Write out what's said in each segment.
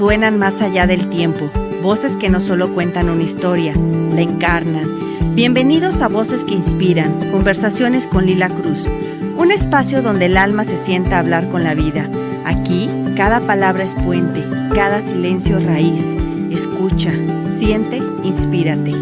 resuenan más allá del tiempo, voces que no solo cuentan una historia, la encarnan. Bienvenidos a Voces que Inspiran, conversaciones con Lila Cruz, un espacio donde el alma se sienta a hablar con la vida. Aquí, cada palabra es puente, cada silencio raíz. Escucha, siente, inspírate.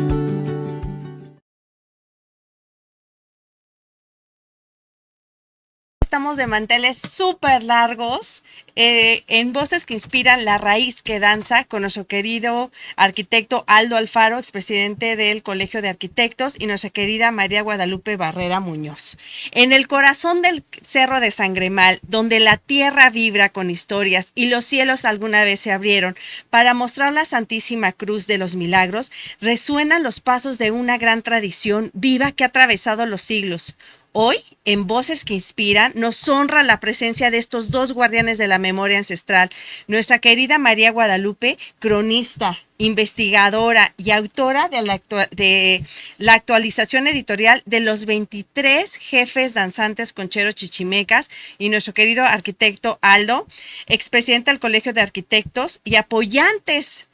Estamos de manteles súper largos en Voces que Inspiran, la raíz que danza, con nuestro querido arquitecto Aldo Alfaro, expresidente del Colegio de Arquitectos, y nuestra querida María Guadalupe Barrera Muñoz. En el corazón del Cerro de Sangremal, donde la tierra vibra con historias y los cielos alguna vez se abrieron para mostrar la Santísima Cruz de los Milagros, resuenan los pasos de una gran tradición viva que ha atravesado los siglos. Hoy, en Voces que Inspiran, nos honra la presencia de estos dos guardianes de la memoria ancestral. Nuestra querida María Guadalupe, cronista, investigadora y autora de la actualización editorial de los 23 jefes danzantes concheros chichimecas, y nuestro querido arquitecto Aldo, expresidente del Colegio de Arquitectos y apoyaturas,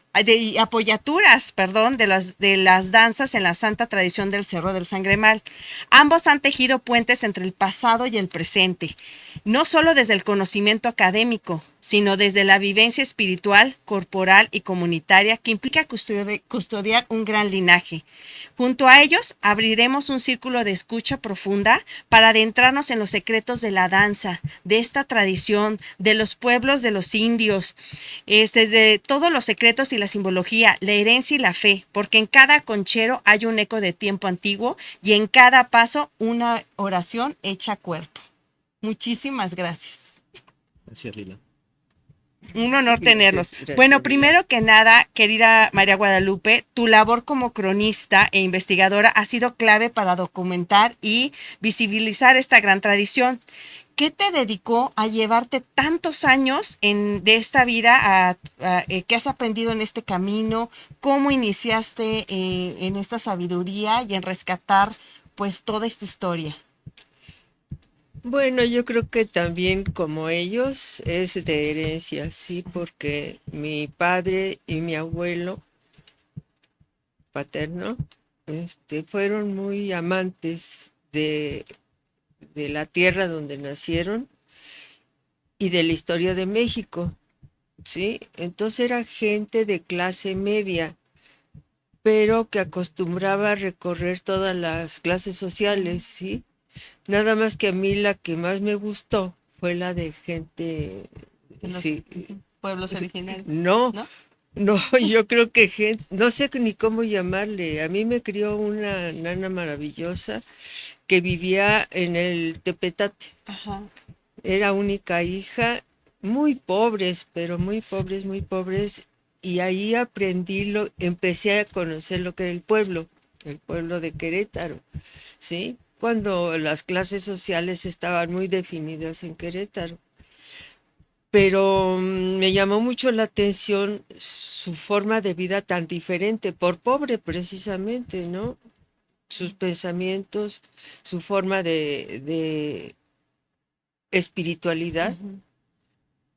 de las danzas en la santa tradición del Cerro del Sangremal. Ambos han tejido puentes entre el pasado y el presente, no solo desde el conocimiento académico, sino desde la vivencia espiritual, corporal y comunitaria que implica custodiar un gran linaje. Junto a ellos abriremos un círculo de escucha profunda para adentrarnos en los secretos de la danza, de esta tradición, de los pueblos de los indios, de todos los secretos y la simbología, la herencia y la fe, porque en cada conchero hay un eco de tiempo antiguo y en cada paso una oración hecha cuerpo. Muchísimas gracias. Gracias, Lila. Un honor tenerlos. Gracias, Bueno, Lila. primero que nada, querida María Guadalupe, tu labor como cronista e investigadora ha sido clave para documentar y visibilizar esta gran tradición. ¿Qué te dedicó a llevarte tantos años de esta vida? ¿Qué has aprendido en este camino? ¿Cómo iniciaste en esta sabiduría y en rescatar pues toda esta historia? Bueno, yo creo que también como ellos es de herencia, sí, porque mi padre y mi abuelo paterno, fueron muy amantes de la tierra donde nacieron y de la historia de México, sí. Entonces era gente de clase media, pero que acostumbraba a recorrer todas las clases sociales, sí. Nada más que a mí la que más me gustó fue la de gente, En los sí, pueblos originarios. no, ¿No? no, yo creo que gente, no sé ni cómo llamarle. A mí me crió una nana maravillosa que vivía en el Tepetate. Ajá. Era única hija, muy pobres, pero muy pobres, muy pobres. Y ahí empecé a conocer lo que era el pueblo de Querétaro, ¿sí? Cuando las clases sociales estaban muy definidas en Querétaro. Pero me llamó mucho la atención su forma de vida tan diferente, por pobre precisamente, ¿no? Sus pensamientos, su forma de espiritualidad, Ujú.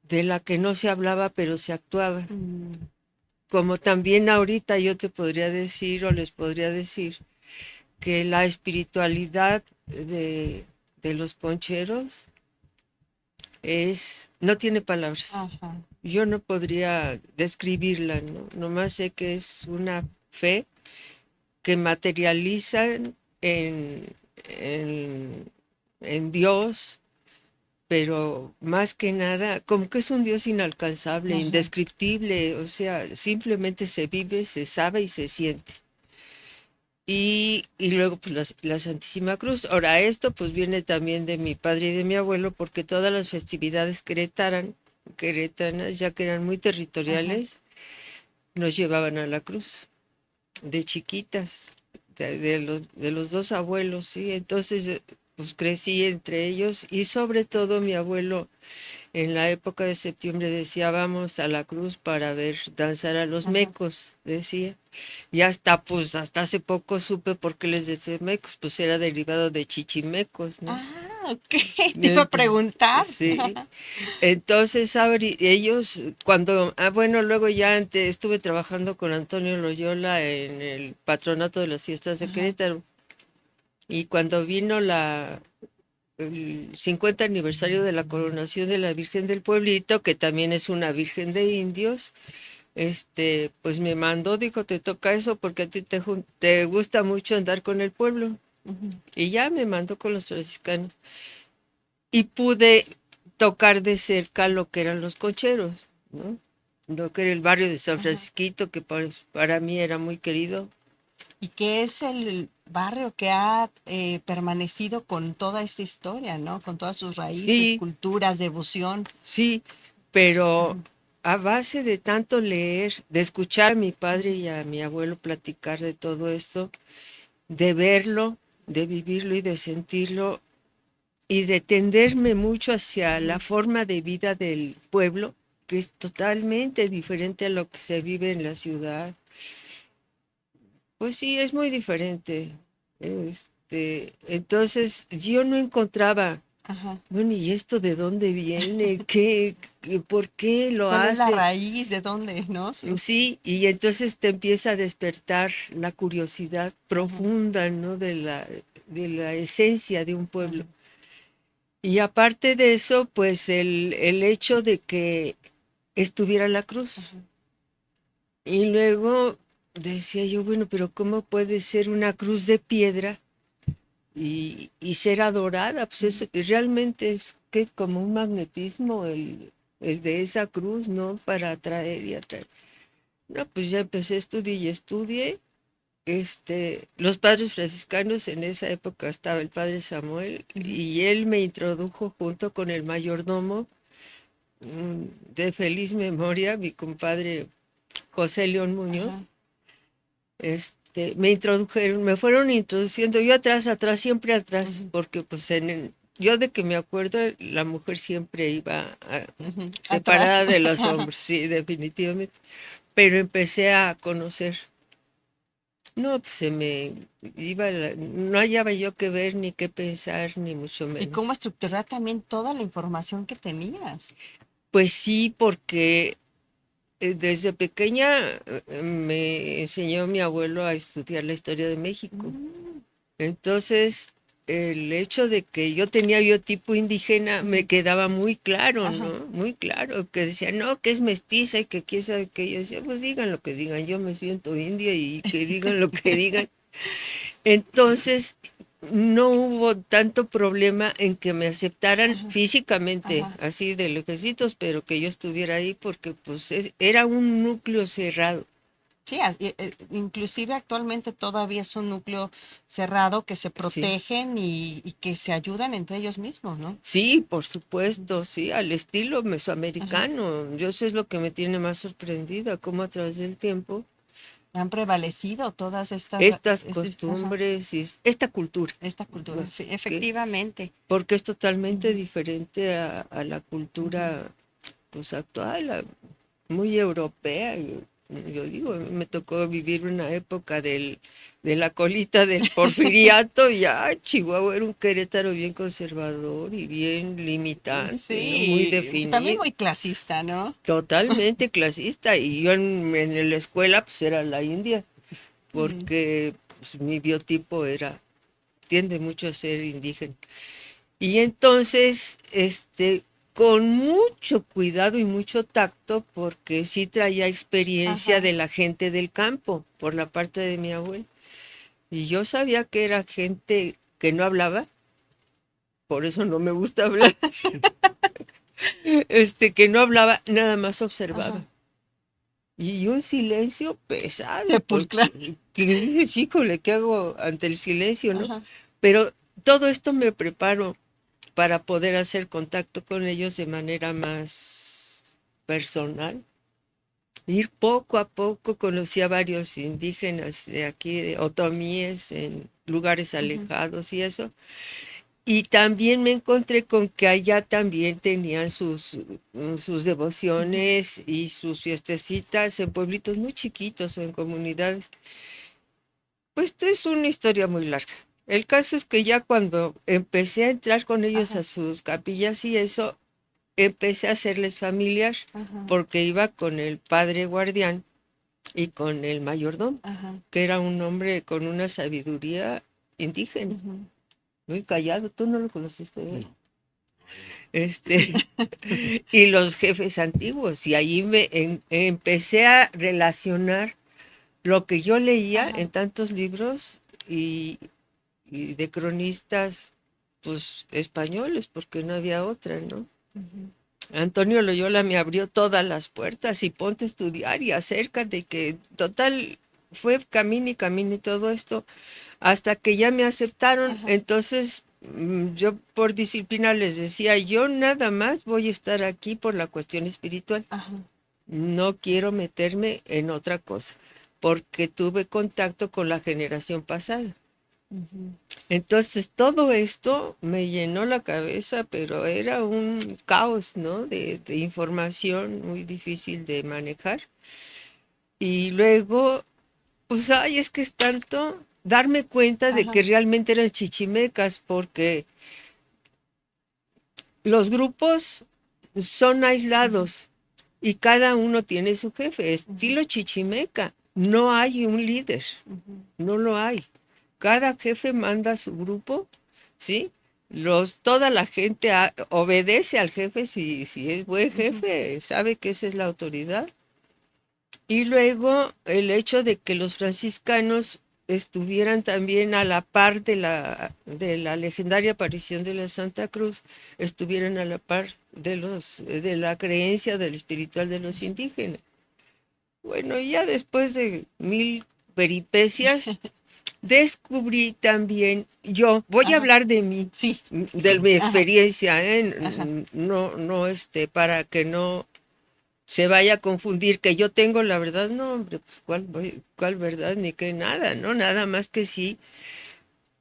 de la que no se hablaba, pero se actuaba. Mm. Como también ahorita yo te podría decir o les podría decir que la espiritualidad de los poncheros no tiene palabras. Ajá. Yo no podría describirla, ¿no? Nomás sé que es una fe que materializan en, en Dios, pero más que nada, como que es un Dios inalcanzable, Ajá. indescriptible, o sea, simplemente se vive, se sabe y se siente. Y luego pues la Santísima Cruz. Ahora esto pues viene también de mi padre y de mi abuelo, porque todas las festividades queretanas, ya que eran muy territoriales, nos llevaban a la cruz, de chiquitas, de los dos abuelos, ¿sí? Entonces pues crecí entre ellos y sobre todo mi abuelo en la época de septiembre decía, vamos a la cruz para ver danzar a los Ajá. mecos, decía. Y hasta hace poco supe por qué les decía mecos, pues era derivado de chichimecos, ¿no? Ah, ok. Te iba a preguntar. Sí. Entonces, ellos, bueno, luego ya antes estuve trabajando con Antonio Loyola en el patronato de las fiestas de Ajá, Querétaro. Y cuando vino el 50 aniversario de la coronación de la Virgen del Pueblito, que también es una Virgen de Indios, pues me mandó, dijo, te toca eso porque a ti te gusta mucho andar con el pueblo. ujú, Y ya me mandó con los franciscanos. Y pude tocar de cerca lo que eran los concheros, ¿no? Lo que era el barrio de San ajá. Francisquito, que para mí era muy querido. Y que es el barrio que ha permanecido con toda esta historia, ¿no? Con todas sus raíces, Sí, culturas, devoción. sí, pero Ujú, a base de tanto leer, de escuchar a mi padre y a mi abuelo platicar de todo esto, de verlo, de vivirlo y de sentirlo, y de tenderme mucho hacia la ujú. forma de vida del pueblo, que es totalmente diferente a lo que se vive en la ciudad. Pues sí, es muy diferente. Entonces yo no encontraba, Ajá. bueno, ¿y esto de dónde viene? ¿Por qué lo ¿Cuál es la hace? raíz? ¿De dónde? ¿No? Sí. Sí, y entonces te empieza a despertar la curiosidad Ajá, profunda, ¿no? De la esencia de un pueblo. ajá, Y aparte de eso, pues el hecho de que estuviera la cruz. ajá. Y luego decía yo, bueno, pero ¿cómo puede ser una cruz de piedra y ser adorada? Pues Ujú, eso realmente es que como un magnetismo el de esa cruz, ¿no? Para atraer y atraer. No, pues ya empecé a estudiar y estudié. Los padres franciscanos, en esa época estaba el padre Samuel ujú. y él me introdujo junto con el mayordomo de feliz memoria, mi compadre José León Muñoz. Ajá. Me introdujeron, me fueron introduciendo, yo atrás, atrás, siempre atrás, Ujú, porque pues yo de que me acuerdo, la mujer siempre iba ujú. Atrás. separada de los hombres, sí, definitivamente. Pero empecé a conocer. No, pues no hallaba yo qué ver, ni qué pensar, ni mucho Y menos. cómo estructurar también toda la información que tenías. Pues sí, porque desde pequeña me enseñó mi abuelo a estudiar la historia de México. Mm, Entonces, el hecho de que yo tenía biotipo indígena me ujú. quedaba muy claro, Ajá. ¿no? Muy claro, que decía, no, que es mestiza y que quién sabe qué. Yo decía, pues digan lo que digan, yo me siento india y que digan lo que digan. Entonces, no hubo tanto problema en que me aceptaran Ajá, físicamente, ajá. así de lejecitos, pero que yo estuviera ahí porque pues era un núcleo cerrado. Sí, inclusive actualmente todavía es un núcleo cerrado que se Sí. protegen y que se ayudan entre ellos mismos, ¿no? Sí, por Ujú, supuesto, sí, al estilo ajá. mesoamericano. Yo eso es lo que me tiene más sorprendida, cómo a través del tiempo Han prevalecido todas estas costumbres y esta cultura, esta cultura, ¿no? que- efectivamente. porque es totalmente Ujú, diferente a la ujú. cultura pues actual, muy europea. Yo digo, a mí me tocó vivir una época de la colita del porfiriato y ya Chihuahua era un Querétaro bien conservador y bien limitante, ¿no? Muy Sí, también definido, muy clasista, ¿no? totalmente clasista. Y yo en la escuela pues era la india, Ujú. porque pues, mi biotipo tiende mucho a ser indígena. Y entonces, con mucho cuidado y mucho tacto, porque sí traía experiencia Ajá, de la gente del campo, por la parte de mi abuelo. Y yo sabía que era gente que no hablaba, por eso no me gusta hablar, que no hablaba, nada más observaba. ajá. Y un silencio pesado, Sepulcral. porque que dije, híjole, ¿qué hago ante el silencio, no? Ajá. Pero todo esto me preparó para poder hacer contacto con ellos de manera más personal. Ir poco a poco, conocí a varios indígenas de aquí, de otomíes, en lugares Ujú, alejados y eso. Y también me encontré con que allá también tenían sus ujú. devociones y sus fiestecitas en pueblitos muy chiquitos o en comunidades. Pues esto es una historia muy larga. El caso es que ya cuando empecé a entrar con ellos Ajá. a sus capillas y eso, empecé a hacerles familiar, Ajá. porque iba con el padre guardián y con el mayordomo, Ajá. que era un hombre con una sabiduría indígena, Ujú. muy callado. ¿Tú no lo conociste? No. Este, y los jefes antiguos, y ahí empecé a relacionar lo que yo leía Ajá. en tantos libros y, y de cronistas, pues españoles, porque no había otra, ¿no? Ujú. Antonio Loyola me abrió todas las puertas y ponte a estudiar y acércate, que total fue camino y todo esto, hasta que ya me aceptaron. Ajá. Entonces yo por disciplina les decía, yo nada más voy a estar aquí por la cuestión espiritual, Ajá. no quiero meterme en otra cosa, porque tuve contacto con la generación pasada. Ujú. Entonces todo esto me llenó la cabeza, pero era un caos, ¿no? De información muy difícil de manejar. Y luego, pues, ay, es que es tanto darme cuenta de Ajá. que realmente eran chichimecas, porque los grupos son Ujú. aislados y cada uno tiene su jefe, Ujú. estilo chichimeca. No hay un líder, Ujú. no lo hay. Cada jefe manda a su grupo, ¿sí? Toda la gente obedece al jefe si es buen Ujú. jefe, sabe que esa es la autoridad. Y luego el hecho de que los franciscanos estuvieran también a la par de la legendaria aparición de la Santa Cruz, estuvieran a la par de la creencia del espiritual de los indígenas. Bueno, ya después de mil peripecias, descubrí también, yo voy a Ajá. hablar de mí, Sí. de Sí. mi Ajá. experiencia, Ajá. no, no, para que no se vaya a confundir que yo tengo la verdad. No, hombre, pues cuál verdad ni qué nada, ¿no? Nada más que sí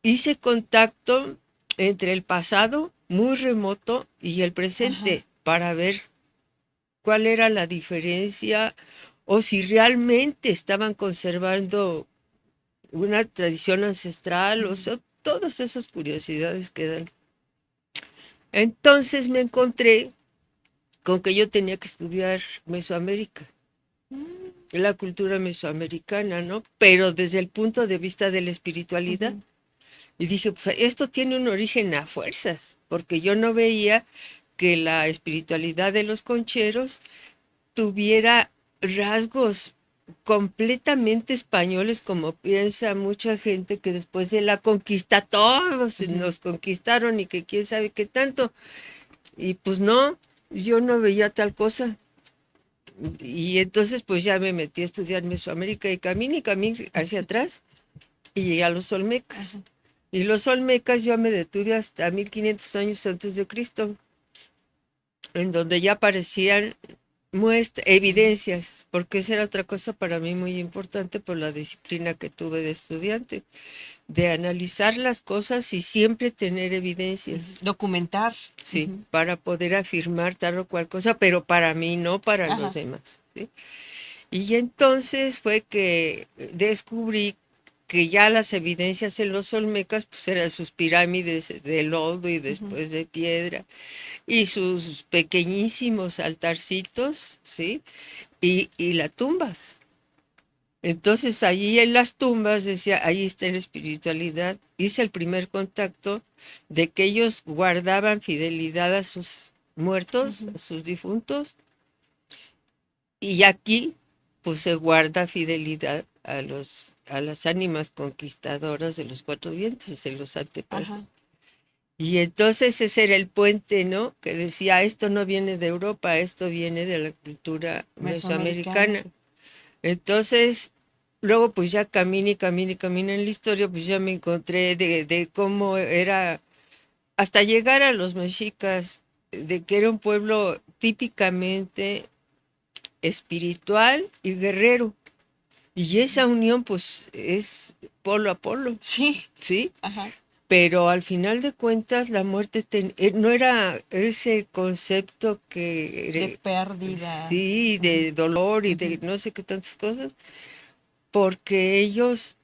hice contacto entre el pasado muy remoto y el Ajá. presente para ver cuál era la diferencia o si realmente estaban conservando una tradición ancestral, o Ujú. sea, todas esas curiosidades que dan. Entonces me encontré con que yo tenía que estudiar Mesoamérica, Mm. la cultura mesoamericana, ¿no? Pero desde el punto de vista de la espiritualidad. Ujú. Y dije, pues esto tiene un origen a fuerzas, porque yo no veía que la espiritualidad de los concheros tuviera rasgos completamente españoles, como piensa mucha gente que después de la conquista todos Ujú. nos conquistaron y que quién sabe qué tanto. Y pues no, yo no veía tal cosa. Y entonces pues ya me metí a estudiar Mesoamérica y caminé hacia atrás y llegué a los Ajá. Olmecas. Y los Olmecas yo me detuve hasta 1500 años antes de Cristo, en donde ya aparecían Ujú. evidencias, porque esa era otra cosa para mí muy importante por la disciplina que tuve de estudiante, de analizar las cosas y siempre tener Ujú. evidencias, Documentar. sí, Ujú. para poder afirmar tal o cual cosa, pero para mí, no para los Ajá. demás, ¿sí? Y entonces fue que descubrí que ya las evidencias en los olmecas pues eran sus pirámides de lodo y Ujú. después de piedra y sus pequeñísimos altarcitos, ¿sí? Y las tumbas. Entonces allí en las tumbas decía, ahí está la espiritualidad. Hice el primer contacto de que ellos guardaban fidelidad a sus muertos, Ujú. a sus difuntos, y aquí pues se guarda fidelidad a las ánimas conquistadoras de los cuatro vientos, de los antepasados. Ajá. Y entonces ese era el puente, ¿no? Que decía, esto no viene de Europa, esto viene de la cultura Mesoamericana. mesoamericana. Entonces, luego pues ya camino en la historia, pues ya me encontré de cómo era, hasta llegar a los mexicas, de que era un pueblo típicamente espiritual y guerrero. Y esa unión pues es polo a polo, Sí. ¿sí? Ajá. Pero al final de cuentas la muerte no era ese concepto De que, pérdida. sí, Ujú. de dolor y de Ujú. no sé qué tantas cosas, porque ellos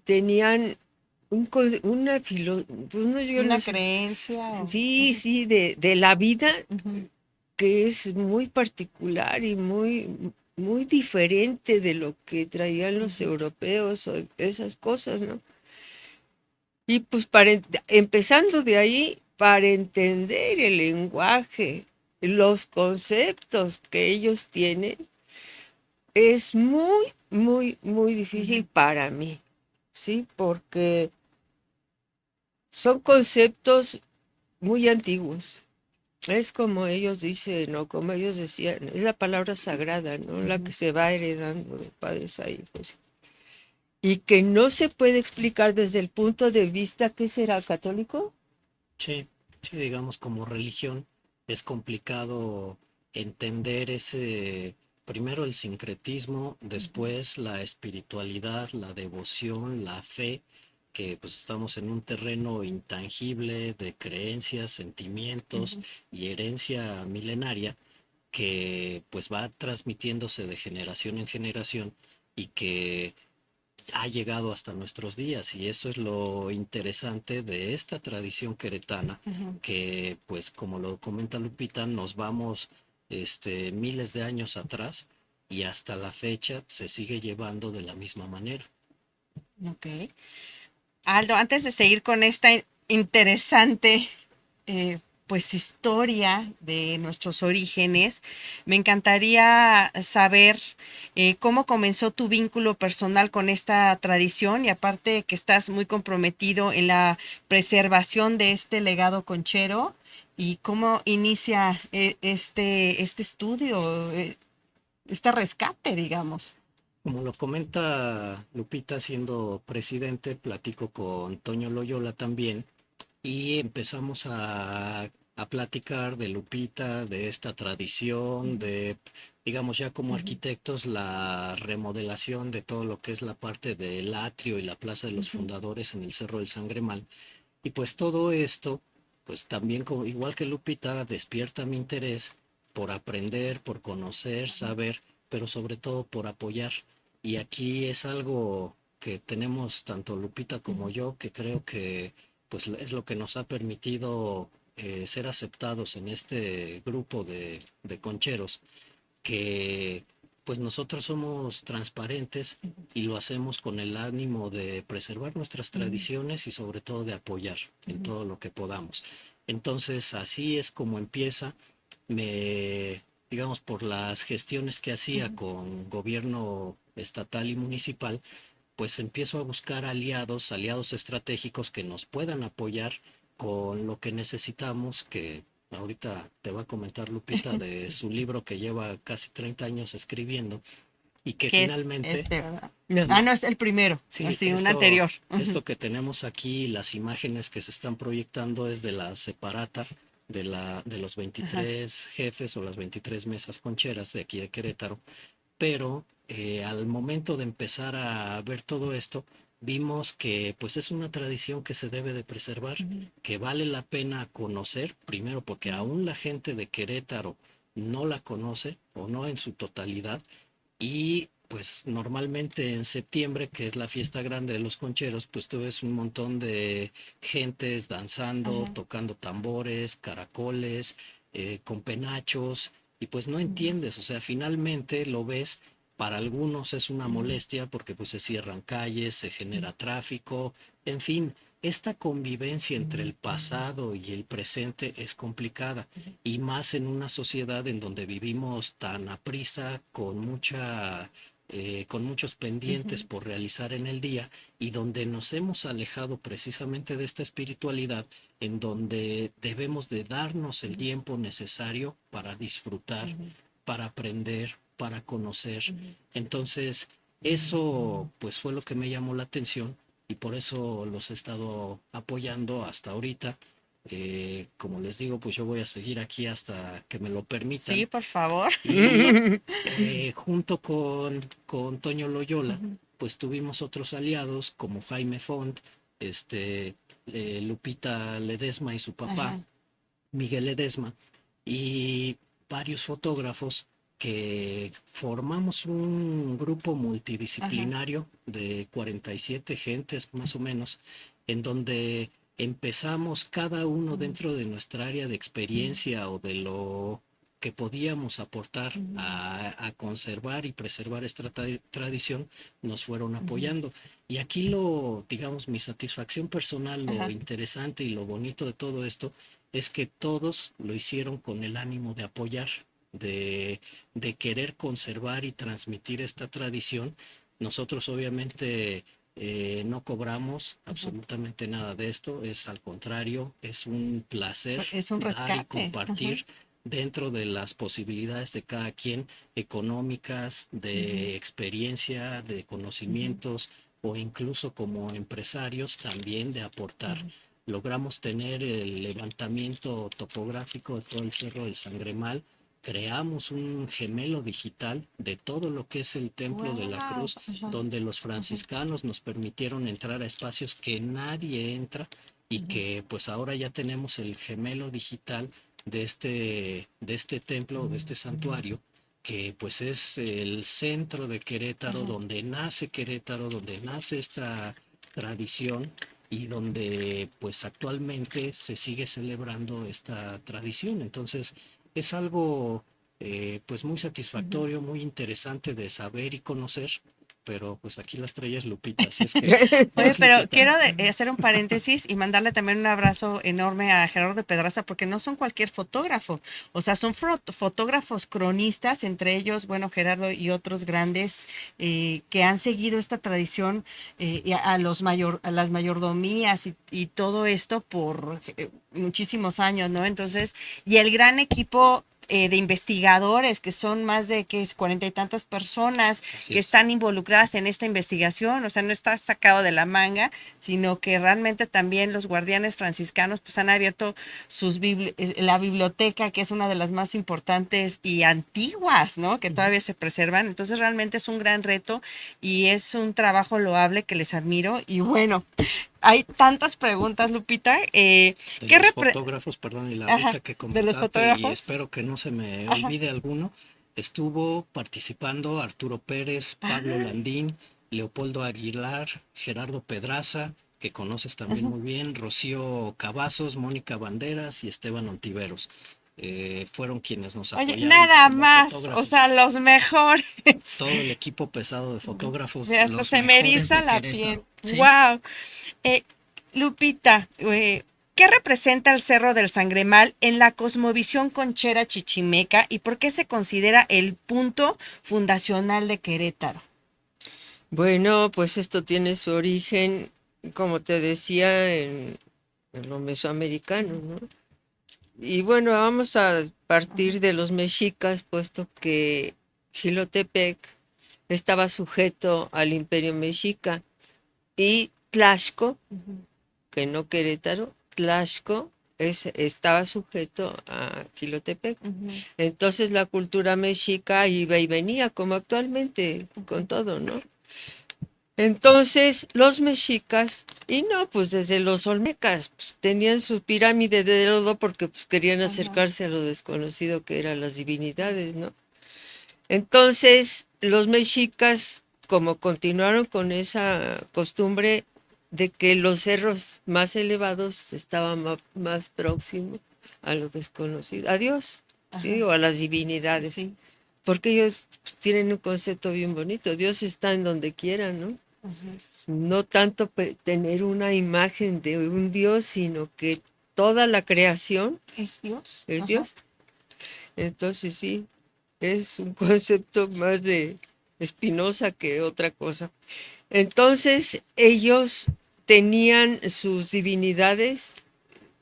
tenían, una pues no, yo no Una sé. creencia. Sí, sí, de la vida Ujú, que es muy particular y muy diferente de lo que traían los ujú, europeos o esas cosas, ¿no? Y pues empezando de ahí, para entender el lenguaje, los conceptos que ellos tienen, es muy difícil ujú, para mí, ¿sí? Porque son conceptos muy antiguos. Es como ellos dicen, o como ellos decían, es la palabra sagrada, ¿no? La que ujú. se va heredando de padres a hijos. Y que no se puede explicar desde el punto de vista que será católico. Sí, sí, digamos como religión es complicado entender ese, primero el sincretismo, Ujú, después la espiritualidad, la devoción, la fe, que pues estamos en un terreno intangible de creencias, sentimientos ujú. y herencia milenaria que pues va transmitiéndose de generación en generación y que ha llegado hasta nuestros días, y eso es lo interesante de esta tradición queretana, Ujú. que pues como lo comenta Lupita, nos vamos miles de años atrás y hasta la fecha se sigue llevando de la misma manera. Ok. Aldo, antes de seguir con esta interesante pues historia de nuestros orígenes, me encantaría saber cómo comenzó tu vínculo personal con esta tradición y aparte que estás muy comprometido en la preservación de este legado conchero y cómo inicia este estudio, este rescate, digamos. Como lo comenta Lupita, siendo presidente, platico con Toño Loyola también y empezamos a platicar de Lupita, de esta tradición, Ujú, de, digamos ya como ujú, arquitectos, la remodelación de todo lo que es la parte del atrio y la Plaza de los ujú, Fundadores en el Cerro del Sangremal. Y pues todo esto, pues también como, igual que Lupita, despierta mi interés por aprender, por conocer, saber, pero sobre todo por apoyar. Y aquí es algo que tenemos tanto Lupita como ujú, yo, que creo que pues es lo que nos ha permitido ser aceptados en este grupo de concheros, que pues nosotros somos transparentes y lo hacemos con el ánimo de preservar nuestras ujú, tradiciones y sobre todo de apoyar en ujú, todo lo que podamos. Entonces así es como empieza, me, digamos, por las gestiones que hacía ujú, con gobierno estatal y municipal, pues empiezo a buscar aliados, aliados estratégicos que nos puedan apoyar con lo que necesitamos, que ahorita te va a comentar Lupita de su libro que lleva casi 30 años escribiendo y que que es finalmente, este, ¿verdad? No. Ah, no, es el primero, sí, así, un anterior. Ujú. esto que tenemos aquí, las imágenes que se están proyectando es de la separata de los Ajá. 23 jefes o las 23 mesas concheras de aquí de Querétaro, pero al momento de empezar a ver todo esto, vimos que pues es una tradición que se debe de preservar, Ujú, que vale la pena conocer, primero porque ujú, aún la gente de Querétaro no la conoce o no en su totalidad, y pues normalmente en septiembre, que es la fiesta grande de los concheros, pues tú ves un montón de gentes danzando, ajá, tocando tambores, caracoles, con penachos, y pues no ujú, entiendes, o sea, finalmente lo ves, para algunos es una ujú, molestia porque pues se cierran calles, se ujú, genera tráfico, en fin, esta convivencia entre el pasado y el presente es complicada, y más en una sociedad en donde vivimos tan aprisa, con muchos pendientes ujú, por realizar en el día, y donde nos hemos alejado precisamente de esta espiritualidad, en donde debemos de darnos el tiempo necesario para disfrutar, ujú, para aprender, para conocer. ujú. Entonces, eso pues fue lo que me llamó la atención y por eso los he estado apoyando hasta ahorita. Como les digo, pues yo voy a seguir aquí hasta que me lo Sí, permitan. por favor. Y junto con Toño Loyola, Ujú, pues tuvimos otros aliados como Jaime Font, este, Lupita Ledesma y su papá, ajá, Miguel Ledesma, y varios fotógrafos que formamos un grupo ajá, multidisciplinario de 47 gentes más o menos, en donde empezamos cada uno dentro de nuestra área de experiencia o de lo que podíamos aportar a conservar y preservar esta tradición, nos fueron apoyando. Y aquí digamos, mi satisfacción personal, lo Ajá. interesante y lo bonito de todo esto es que todos lo hicieron con el ánimo de apoyar, de, de querer conservar y transmitir esta tradición. Nosotros obviamente no cobramos absolutamente nada de esto, es al contrario, es un placer Es un dar y rescate. Ajá. compartir dentro de las posibilidades de cada quien, económicas, de experiencia, de conocimientos o incluso como empresarios también de aportar. Logramos tener el levantamiento topográfico de todo el Cerro del Sangremal, creamos un gemelo digital de todo lo que es el Templo de la Wow. Cruz, Ajá. donde los franciscanos nos permitieron entrar a espacios que nadie entra y que pues ahora ya tenemos el gemelo digital de este templo, de este santuario, que pues es el centro de Querétaro, donde nace esta tradición y donde pues actualmente se sigue celebrando esta tradición. Entonces es algo pues muy satisfactorio, muy interesante de saber y conocer, pero pues aquí la estrella es Lupita, así es que Oye, vas pero Lupita. quiero hacer un paréntesis y mandarle también un abrazo enorme a Gerardo de Pedraza, porque no son cualquier fotógrafo, o sea, son fotógrafos cronistas, entre ellos, bueno, Gerardo y otros grandes que han seguido esta tradición y a las mayordomías y todo esto por muchísimos años, ¿no? Entonces, y el gran equipo de investigadores, que son más de que 40 y tantas personas Así que es. están involucradas en esta investigación, o sea, no está sacado de la manga, sino que realmente también los guardianes franciscanos pues han abierto la biblioteca, que es una de las más importantes y antiguas, ¿no? Que todavía se preservan. Entonces realmente es un gran reto y es un trabajo loable que les admiro. Y bueno, hay tantas preguntas, Lupita. De ¿Qué los repre fotógrafos, perdón, y la Ajá, ahorita que de los comentaste, y fotógrafos? espero que no se me Ajá. olvide alguno, estuvo participando Arturo Pérez, Pablo Ah, Landín, Leopoldo Aguilar, Gerardo Pedraza, que conoces también ajá. muy bien, Rocío Cavazos, Mónica Banderas y Esteban Ontiveros. Fueron quienes nos Oye, apoyaron nada como más, o fotógrafos. sea, los mejores. Todo el equipo pesado de fotógrafos, Mira, hasta los se me mejores eriza de la piel. Querétaro. Sí, Wow. Lupita, ¿qué representa el Cerro del Sangremal en la cosmovisión conchera chichimeca y por qué se considera el punto fundacional de Querétaro? Bueno, pues esto tiene su origen, como te decía, en lo mesoamericano, ¿no? Y bueno, vamos a partir de los mexicas, puesto que Jilotepec estaba sujeto al imperio mexica y Tlaxco, que no Querétaro, Tlaxco estaba sujeto a Jilotepec. Ujú. Entonces la cultura mexica iba y venía, como actualmente, con todo, ¿no? Entonces los mexicas, y no, pues desde los olmecas, pues, tenían su pirámide de lodo porque pues, querían Ajá. acercarse a lo desconocido que eran las divinidades, ¿no? Entonces los mexicas, como continuaron con esa costumbre de que los cerros más elevados estaban más próximos a lo desconocido, a Dios, Ajá. ¿sí? O a las divinidades, Sí. porque ellos pues, tienen un concepto bien bonito, Dios está en donde quiera, ¿no? Ajá. No tanto tener una imagen de un Dios, sino que toda la creación ¿Es Dios? es Ajá. Dios. Entonces sí, es un concepto más de Spinoza que otra cosa. Entonces ellos tenían sus divinidades,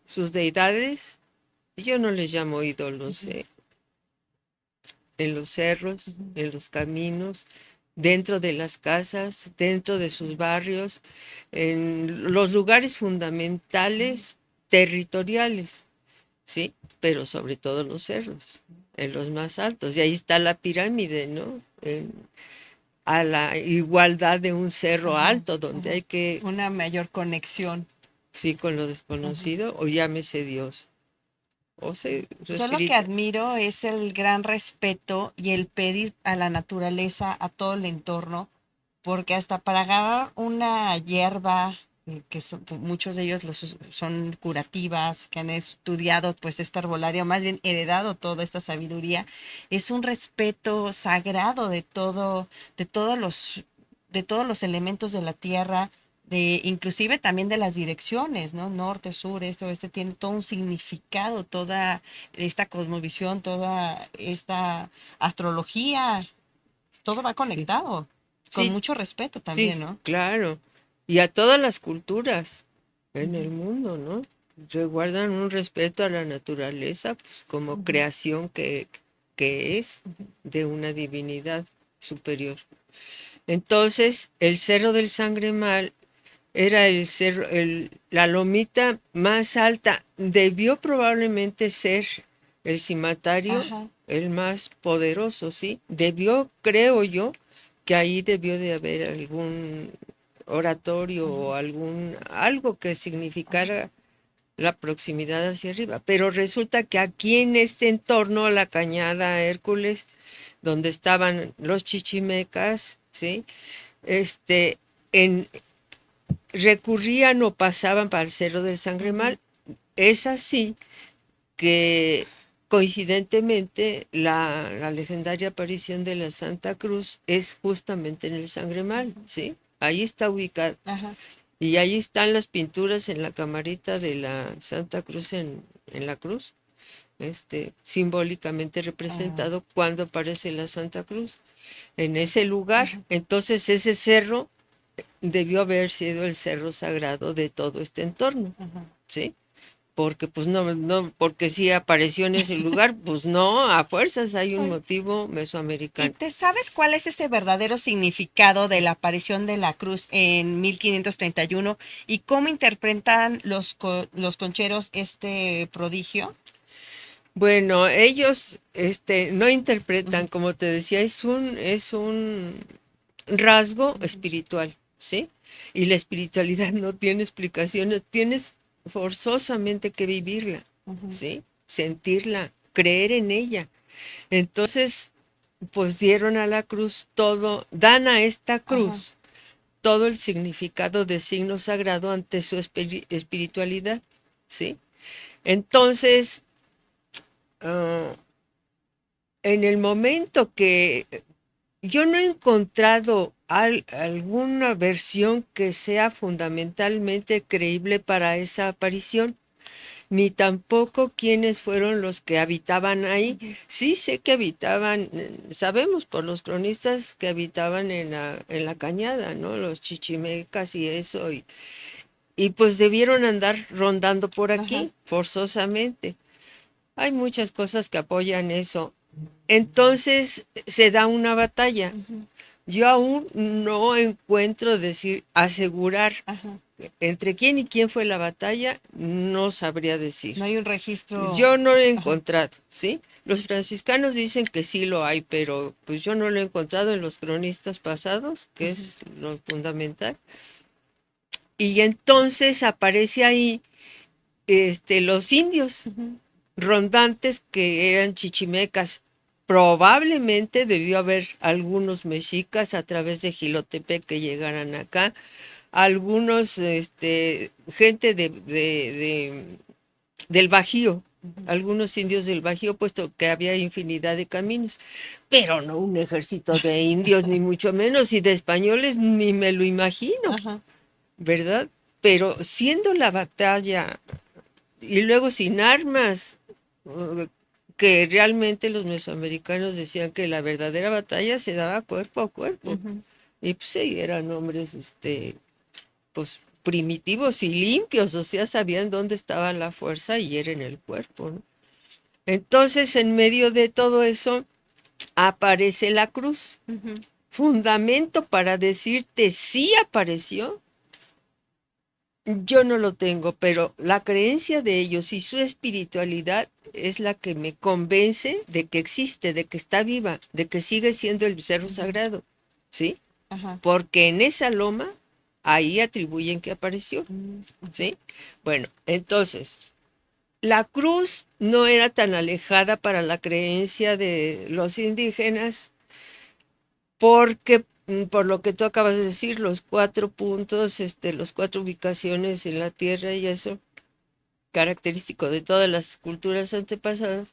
sus deidades, yo no les llamo ídolos, en los cerros, en los caminos, dentro de las casas, dentro de sus barrios, en los lugares fundamentales territoriales, ¿sí? Pero sobre todo los cerros, en los más altos. Y ahí está la pirámide, ¿no? A la igualdad de un cerro Ajá. alto, donde Ajá. hay que, Una mayor conexión. sí, con lo Ajá. desconocido, o llámese Dios, o sea, su Yo lo que espíritu. admiro es el gran respeto y el pedir a la naturaleza, a todo el entorno, porque hasta para agarrar una hierba que muchos de ellos son curativas, que han estudiado pues esta herbolaria, o más bien heredado toda esta sabiduría, es un respeto sagrado de todos los, de todos los elementos de la tierra, de inclusive también de las direcciones, ¿no? Norte, sur, este, oeste, tiene todo un significado, toda esta cosmovisión, toda esta astrología, todo va Sí, conectado, con sí, mucho respeto sí, también, ¿no? claro. Y a todas las culturas en el Ujú, mundo, ¿no? Reguardan un respeto a la naturaleza, pues, como ujú, creación que es ujú. de una divinidad superior. Entonces, el Cerro del Sangremal era el cerro, la lomita más alta. Debió probablemente ser el cimatario Ajá. el más poderoso, ¿sí? Debió, creo yo, que ahí debió de haber algún oratorio o Ujú, algo que ajá, significara la proximidad hacia arriba. Pero resulta que aquí en este entorno, la cañada Hércules, donde estaban los chichimecas, ¿sí? Este, en, recurrían o pasaban para el Cerro del ujú, Sangremal. Es así que coincidentemente la legendaria aparición de la Santa Cruz es justamente en el Sangremal, ujú, ¿sí? Ahí está ubicada. ajá, Y ahí están las pinturas en la camarita de la Santa Cruz en la cruz, simbólicamente ah, representado cuando aparece la Santa Cruz en ese lugar. ajá, Entonces ese cerro debió haber sido el cerro sagrado de todo este entorno, ajá. ¿sí? Porque pues no, porque sí apareció en ese lugar, pues no, a fuerzas hay un Ay, motivo ¿y mesoamericano. te sabes cuál es ese verdadero significado de la aparición de la cruz en 1531 y cómo interpretan los concheros este prodigio? Bueno, ellos no interpretan, Ujú, como te decía, es un rasgo ujú, espiritual, ¿sí? Y la espiritualidad no tiene explicaciones, tienes forzosamente que vivirla, ujú, ¿sí? Sentirla, creer en ella. Entonces, pues dieron a la cruz todo, dan a esta ajá, cruz todo el significado de signo sagrado ante su espiritualidad, ¿sí? Entonces, ah, en el momento que yo no he encontrado alguna versión que sea fundamentalmente creíble para esa aparición, ni tampoco quiénes fueron los que habitaban ahí. ujú, Sí sé que habitaban, sabemos por los cronistas que habitaban en la cañada, ¿no? Los chichimecas y eso, y pues debieron andar rondando por ajá, aquí, forzosamente. Hay muchas cosas que apoyan eso. Entonces se da una batalla. ujú, Yo aún no encuentro decir, asegurar ajá. entre quién y quién fue la batalla, no sabría decir. No hay un registro. Yo no lo he Ajá, encontrado, ¿sí? Los franciscanos dicen que sí lo hay, pero pues yo no lo he encontrado en los cronistas pasados, que ujú, es lo fundamental. Y entonces aparece ahí los indios ujú, rondantes que eran chichimecas. Probablemente debió haber algunos mexicas a través de Jilotepec que llegaran acá, algunos, gente del Bajío, ujú. algunos indios del Bajío, puesto que había infinidad de caminos, pero no un ejército de indios, ni mucho menos, y de españoles ni me lo imagino, Ajá, ¿verdad? Pero siendo la batalla y luego sin armas, uh, que realmente los mesoamericanos decían que la verdadera batalla se daba cuerpo a cuerpo, ujú, y pues sí, eran hombres, pues primitivos y limpios, o sea, sabían dónde estaba la fuerza y era en el cuerpo, ¿no? Entonces, en medio de todo eso, aparece la cruz. ujú, Fundamento para decirte sí apareció, yo no lo tengo, pero la creencia de ellos y su espiritualidad es la que me convence de que existe, de que está viva, de que sigue siendo el cerro ujú, sagrado, ¿sí? ajá, Porque en esa loma, ahí atribuyen que apareció, mm, ujú, ¿sí? Bueno, entonces, la cruz no era tan alejada para la creencia de los indígenas porque por lo que tú acabas de decir, los 4 puntos, los 4 ubicaciones en la tierra y eso, característico de todas las culturas antepasadas,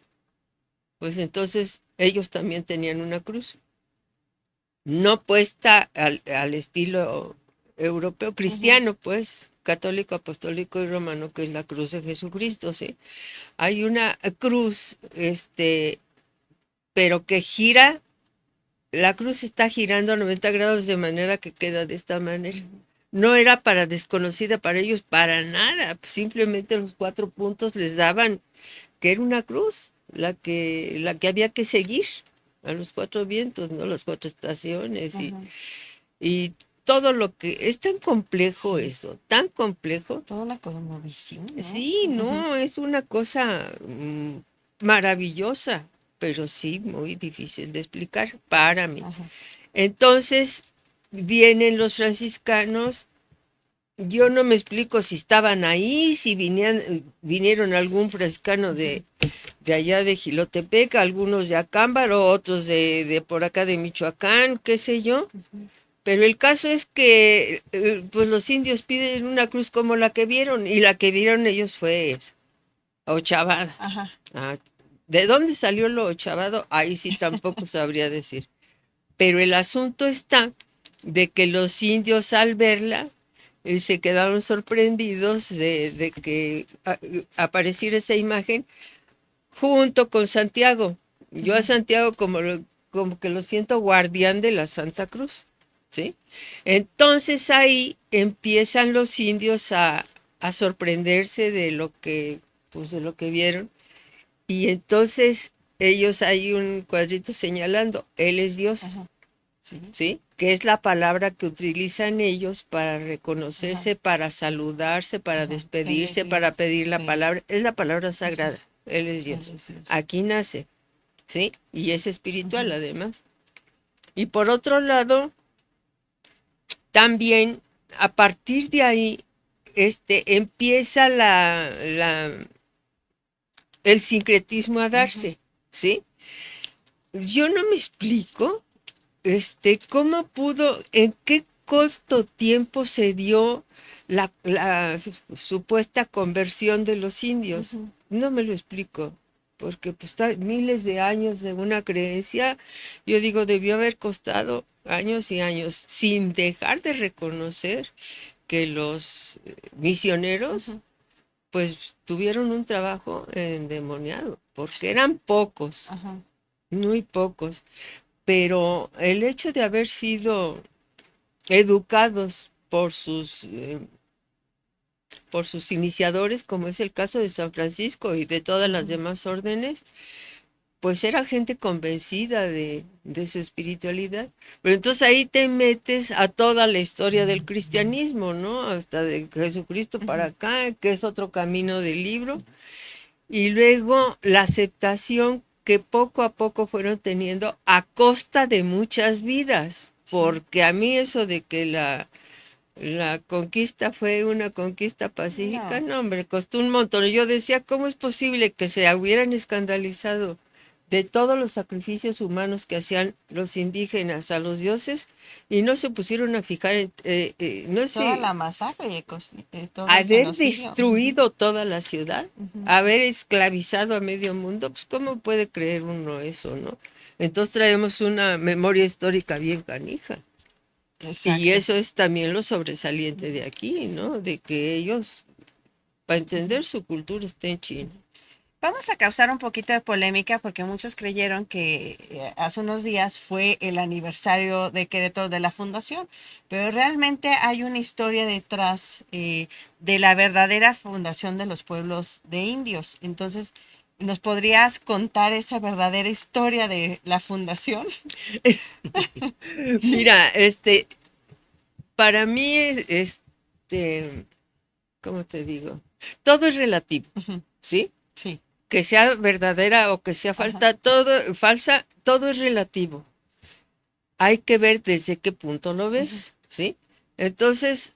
pues entonces ellos también tenían una cruz, no puesta al estilo europeo, cristiano, pues, católico, apostólico y romano, que es la cruz de Jesucristo, ¿sí? Hay una cruz, pero que gira, la cruz está girando a 90 grados de manera que queda de esta manera. No era para desconocida para ellos, para nada, simplemente los 4 puntos les daban que era una cruz, la que había que seguir a los 4 vientos, ¿no? Las 4 estaciones Ajá. y todo lo que es tan complejo Sí. eso, tan complejo. Toda una cosmovisión, ¿no? Sí, no, es una cosa maravillosa, pero sí muy difícil de explicar para mí. Ajá. Entonces vienen los franciscanos. Yo no me explico si estaban ahí, si vinieron algún franciscano de allá de Jilotepec, algunos de Acámbaro, otros de por acá de Michoacán, qué sé yo. Pero el caso es que pues los indios piden una cruz como la que vieron, y la que vieron ellos fue esa, ochavada. Ajá. Ah, ¿de dónde salió lo ochavado? Ahí sí tampoco sabría decir. Pero el asunto está de que los indios al verla se quedaron sorprendidos de que apareciera esa imagen junto con Santiago. Yo a Santiago como que lo siento guardián de la Santa Cruz, ¿sí? Entonces ahí empiezan los indios a sorprenderse pues, de lo que vieron. Y entonces ellos hay un cuadrito señalando, Él es Dios. Ajá. Sí. ¿Sí? Que es la palabra que utilizan ellos para reconocerse, Ajá. para saludarse, para Ajá. despedirse, Él es para Dios. pedir la Sí. palabra. Es la palabra sagrada. Él es Él Dios. es Dios. Aquí nace, ¿sí? Y es espiritual además. Y por otro lado, también a partir de ahí, empieza el sincretismo a darse, ¿sí? Yo no me explico ¿cómo pudo, en qué corto tiempo se dio la supuesta conversión de los indios? Ujú. No me lo explico, porque pues miles de años de una creencia, yo digo, debió haber costado años y años, sin dejar de reconocer que los misioneros, Ujú. pues tuvieron un trabajo endemoniado, porque eran pocos, Ajá. muy pocos, pero el hecho de haber sido educados por sus iniciadores, como es el caso de San Francisco y de todas las demás órdenes, pues era gente convencida de su espiritualidad. Pero entonces ahí te metes a toda la historia del cristianismo, ¿no? Hasta de Jesucristo para acá, que es otro camino del libro. Y luego la aceptación que poco a poco fueron teniendo a costa de muchas vidas, porque a mí eso de que la conquista fue una conquista pacífica, No. no, hombre, costó un montón. Y yo decía, ¿cómo es posible que se hubieran escandalizado de todos los sacrificios humanos que hacían los indígenas a los dioses y no se pusieron a fijar no Toda sé, la masacre, todo el haber genocidio. destruido toda la ciudad, Ujú. haber esclavizado a medio mundo, pues ¿cómo puede creer uno eso, no? Entonces traemos una memoria histórica bien canija. Y Exacto. eso es también lo sobresaliente de aquí, ¿no? De que ellos, para entender su cultura, está en China. Vamos a causar un poquito de polémica porque muchos creyeron que hace unos días fue el aniversario de Querétaro de la fundación, pero realmente hay una historia detrás de la verdadera fundación de los pueblos de indios. Entonces, ¿nos podrías contar esa verdadera historia de la fundación? Mira, para mí, ¿cómo te digo? Todo es relativo, Ujú. ¿sí? Sí. Que sea verdadera o que sea Ajá. falsa, todo es relativo. Hay que ver desde qué punto lo Ujú. ves, ¿sí? Entonces,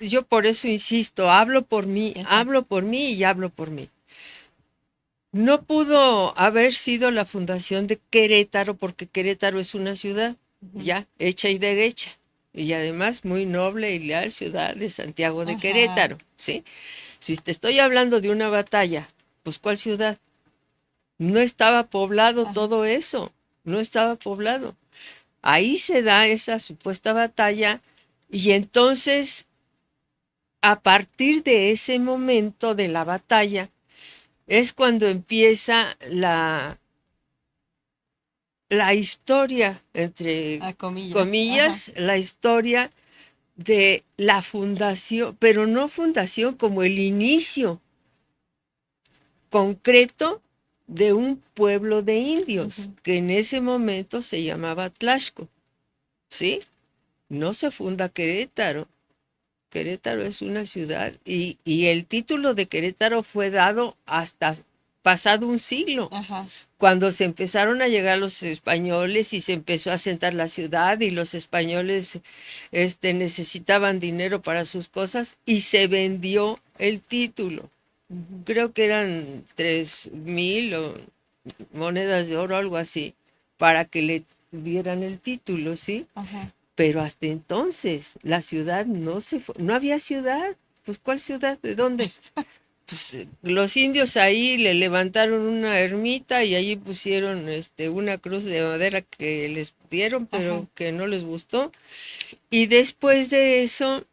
yo por eso insisto, hablo Exacto. por mí y hablo por mí. No pudo haber sido la fundación de Querétaro porque Querétaro es una ciudad. ya, hecha y derecha. Y además muy noble y leal ciudad de Santiago de Ajá. Querétaro, ¿sí? Si te estoy hablando de una batalla, pues ¿cuál ciudad? No estaba poblado Ajá. todo eso, no estaba poblado. Ahí se da esa supuesta batalla y entonces, a partir de ese momento de la batalla, es cuando empieza la historia, entre A comillas. comillas, la historia de la fundación, pero no fundación como el inicio concreto de un pueblo de indios, Ujú. que en ese momento se llamaba Tlaxco, ¿sí? No se funda Querétaro. Querétaro es una ciudad y el título de Querétaro fue dado hasta pasado un siglo, Ajá. cuando se empezaron a llegar los españoles y se empezó a asentar la ciudad y los españoles necesitaban dinero para sus cosas y se vendió el título. Ujú. Creo que eran 3,000 monedas de oro, algo así, para que le dieran el título, ¿sí? Ajá. Pero hasta entonces la ciudad no había ciudad. Pues ¿cuál ciudad? ¿De dónde? Pues los indios ahí le levantaron una ermita y allí pusieron una cruz de madera que les dieron, pero Ajá. que no les gustó. Y después de eso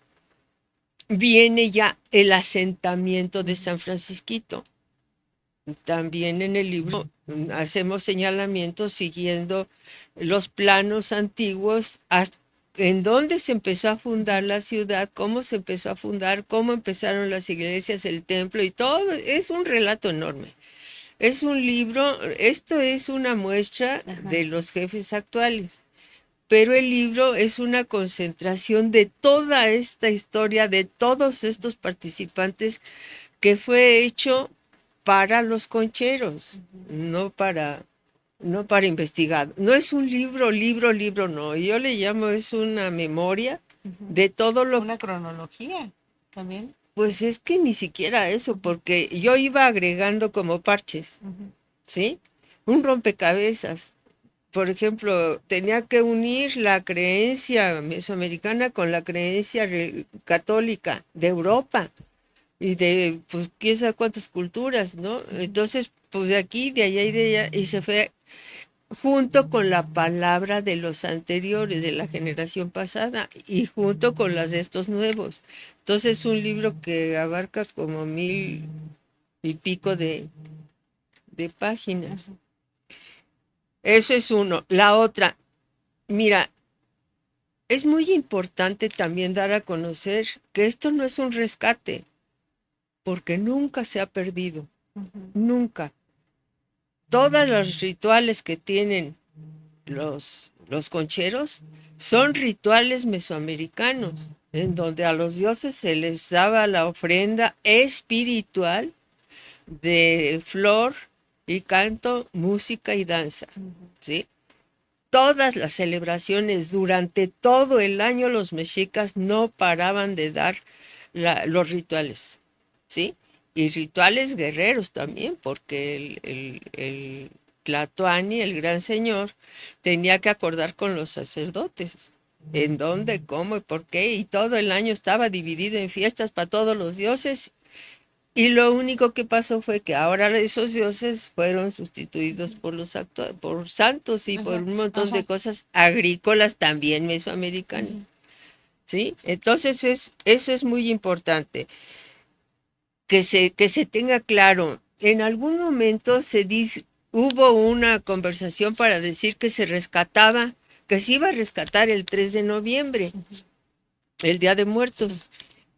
viene ya el asentamiento de San Francisquito. También en el libro hacemos señalamientos siguiendo los planos antiguos en dónde se empezó a fundar la ciudad, cómo se empezó a fundar, cómo empezaron las iglesias, el templo y todo. Es un relato enorme. Es un libro, esto es una muestra Ajá. de los jefes actuales, pero el libro es una concentración de toda esta historia, de todos estos participantes que fue hecho para los concheros, no para investigar. No es un libro, no. Yo le llamo, es una memoria Ujú. de todo lo. Una cronología también. Pues es que ni siquiera eso, porque yo iba agregando como parches, Ujú. ¿sí? Un rompecabezas. Por ejemplo, tenía que unir la creencia mesoamericana con la creencia católica de Europa y de, pues, quién sabe cuántas culturas, ¿no? Entonces, pues de aquí, de allá y de allá, y se fue junto con la palabra de los anteriores, de la generación pasada, y junto con las de estos nuevos. Entonces, es un libro que abarca como 1,000 y pico de páginas. Ajá. Eso es uno. La otra, mira, es muy importante también dar a conocer que esto no es un rescate, porque nunca se ha perdido, Ujú. nunca. Todos los rituales que tienen los concheros son rituales mesoamericanos, en donde a los dioses se les daba la ofrenda espiritual de flor y canto, música y danza, Ujú. ¿sí? Todas las celebraciones durante todo el año los mexicas no paraban de dar los rituales, ¿sí? Y rituales guerreros también, porque el Tlatoani, el gran señor, tenía que acordar con los sacerdotes en dónde, cómo y por qué, y todo el año estaba dividido en fiestas para todos los dioses, y lo único que pasó fue que ahora esos dioses fueron sustituidos por por santos y por Ajá. un montón de Ajá. cosas agrícolas también mesoamericanas, Ujú. ¿sí? Entonces eso es muy importante, que se tenga claro. En algún momento hubo una conversación para decir que se rescataba, que se iba a rescatar el 3 de noviembre, el Día de Muertos. Sí.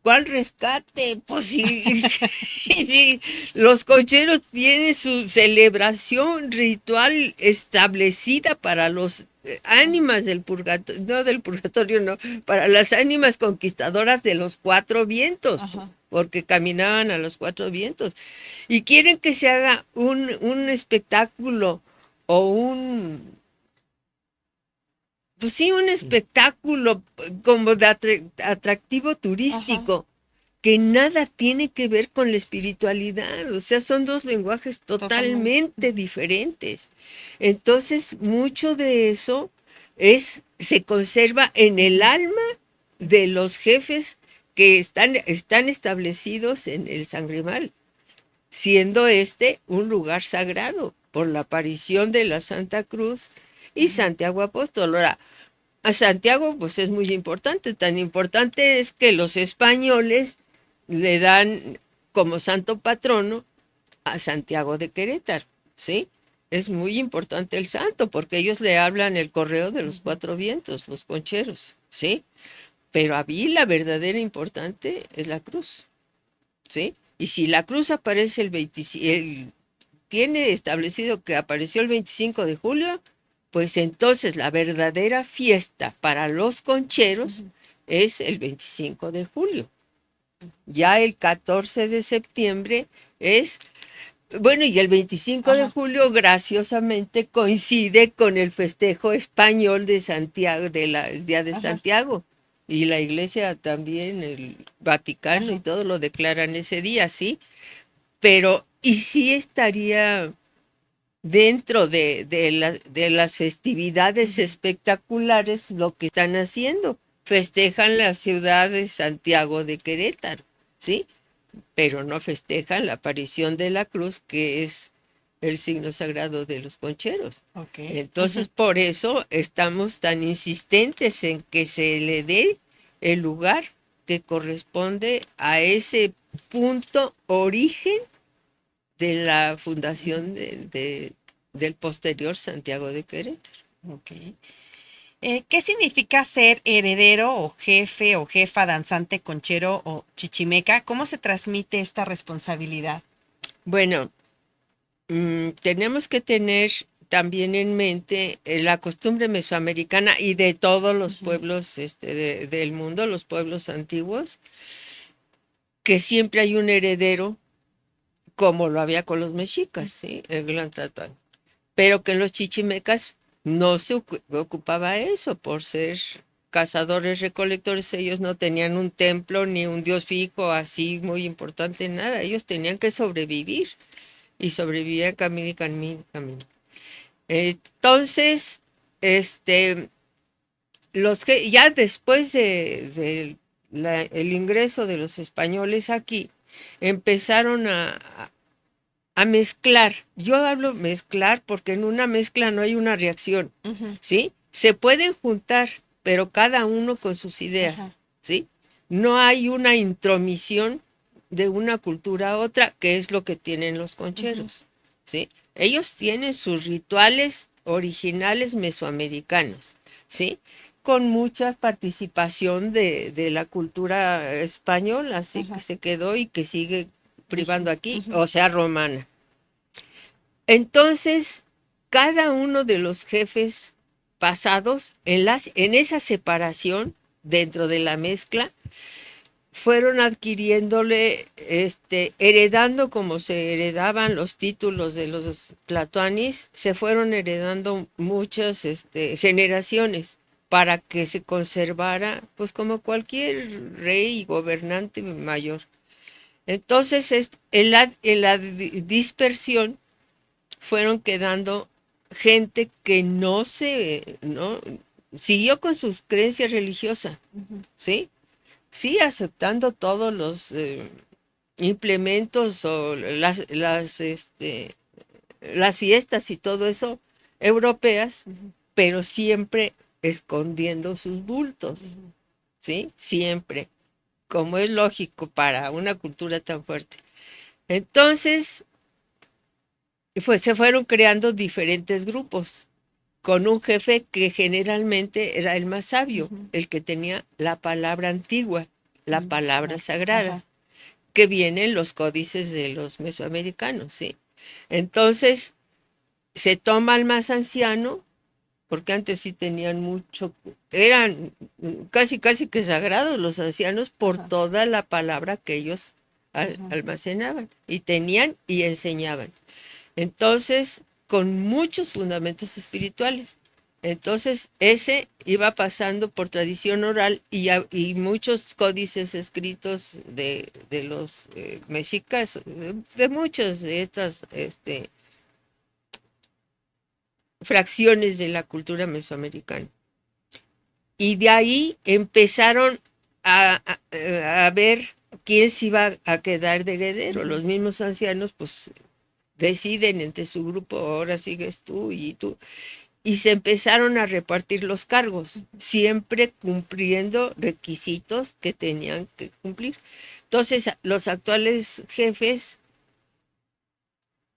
¿Cuál rescate? Pues sí, sí, los cocheros tienen su celebración ritual establecida para los ánimas del purgatorio, no del purgatorio, no, para las ánimas conquistadoras de los cuatro vientos, Ajá. porque caminaban a los cuatro vientos. Y quieren que se haga un espectáculo o pues sí, un espectáculo como de atractivo Ajá. turístico que nada tiene que ver con la espiritualidad, o sea, son dos lenguajes Totalmente. totalmente diferentes. Entonces, mucho de eso es se conserva en el alma de los jefes que están establecidos en el Sangremal, siendo este un lugar sagrado por la aparición de la Santa Cruz y Santiago Apóstol. Ahora, a Santiago pues es muy importante, tan importante es que los españoles le dan como santo patrono a Santiago de Querétaro, ¿sí? Es muy importante el santo porque ellos le hablan el correo de los cuatro vientos, los concheros, ¿sí? Pero a mí la verdadera importante es la cruz, ¿sí? Y si la cruz aparece el 25, tiene establecido que apareció el 25 de julio, pues entonces la verdadera fiesta para los concheros es el 25 de julio. Ya el 14 de septiembre es, bueno, y el 25 de julio graciosamente coincide con el festejo español de Santiago, el Día de Santiago. Y la iglesia también, el Vaticano y todo lo declaran ese día, ¿sí? Pero, ¿y sí estaría dentro de las festividades espectaculares lo que están haciendo? Festejan la ciudad de Santiago de Querétaro, ¿sí? Pero no festejan la aparición de la cruz, que es el signo sagrado de los concheros. Entonces, por eso estamos tan insistentes en que se le dé el lugar que corresponde a ese punto origen de la fundación del posterior Santiago de Querétaro. ¿Qué significa ser heredero o jefa danzante conchero o chichimeca? ¿Cómo se transmite esta responsabilidad? Bueno, tenemos que tener también en mente la costumbre mesoamericana y de todos los pueblos del mundo, los pueblos antiguos, que siempre hay un heredero, como lo había con los mexicas, ¿sí? El gran tratado. Pero que en los chichimecas no se ocupaba eso, por ser cazadores recolectores, ellos no tenían un templo ni un dios fijo así muy importante, nada, ellos tenían que sobrevivir y sobrevivían camino y camino, camino. Entonces, ya después de el ingreso de los españoles aquí, empezaron a mezclar. Yo hablo mezclar porque en una mezcla no hay una reacción, ¿sí? Se pueden juntar, pero cada uno con sus ideas, ¿sí? No hay una intromisión de una cultura a otra, que es lo que tienen los concheros, ¿sí? Ellos tienen sus rituales originales mesoamericanos, ¿sí? Con mucha participación de la cultura española, así que se quedó y que sigue privando aquí, o sea, romana. Entonces, cada uno de los jefes pasados, en esa separación dentro de la mezcla, fueron adquiriéndole, heredando como se heredaban los títulos de los tlatoanis, se fueron heredando muchas generaciones para que se conservara, pues como cualquier rey y gobernante mayor. Entonces, en la dispersión fueron quedando gente que no siguió con sus creencias religiosas, ¿sí? Sí, aceptando todos los implementos o las fiestas y todo eso europeas, pero siempre escondiendo sus bultos, ¿sí? Siempre, como es lógico para una cultura tan fuerte. Entonces, se fueron creando diferentes grupos, con un jefe que generalmente era el más sabio, el que tenía la palabra antigua, la palabra sagrada, que viene en los códices de los mesoamericanos, ¿sí? Entonces, se toma al más anciano, porque antes sí tenían mucho, eran casi que sagrados los ancianos por toda la palabra que ellos almacenaban, y tenían y enseñaban. Entonces, con muchos fundamentos espirituales. Entonces, ese iba pasando por tradición oral y muchos códices escritos de los mexicas, de muchas de estas fracciones de la cultura mesoamericana. Y de ahí empezaron a ver quién se iba a quedar de heredero. Los mismos ancianos, pues, deciden entre su grupo, ahora sigues tú y tú. Y se empezaron a repartir los cargos, siempre cumpliendo requisitos que tenían que cumplir. Entonces, los actuales jefes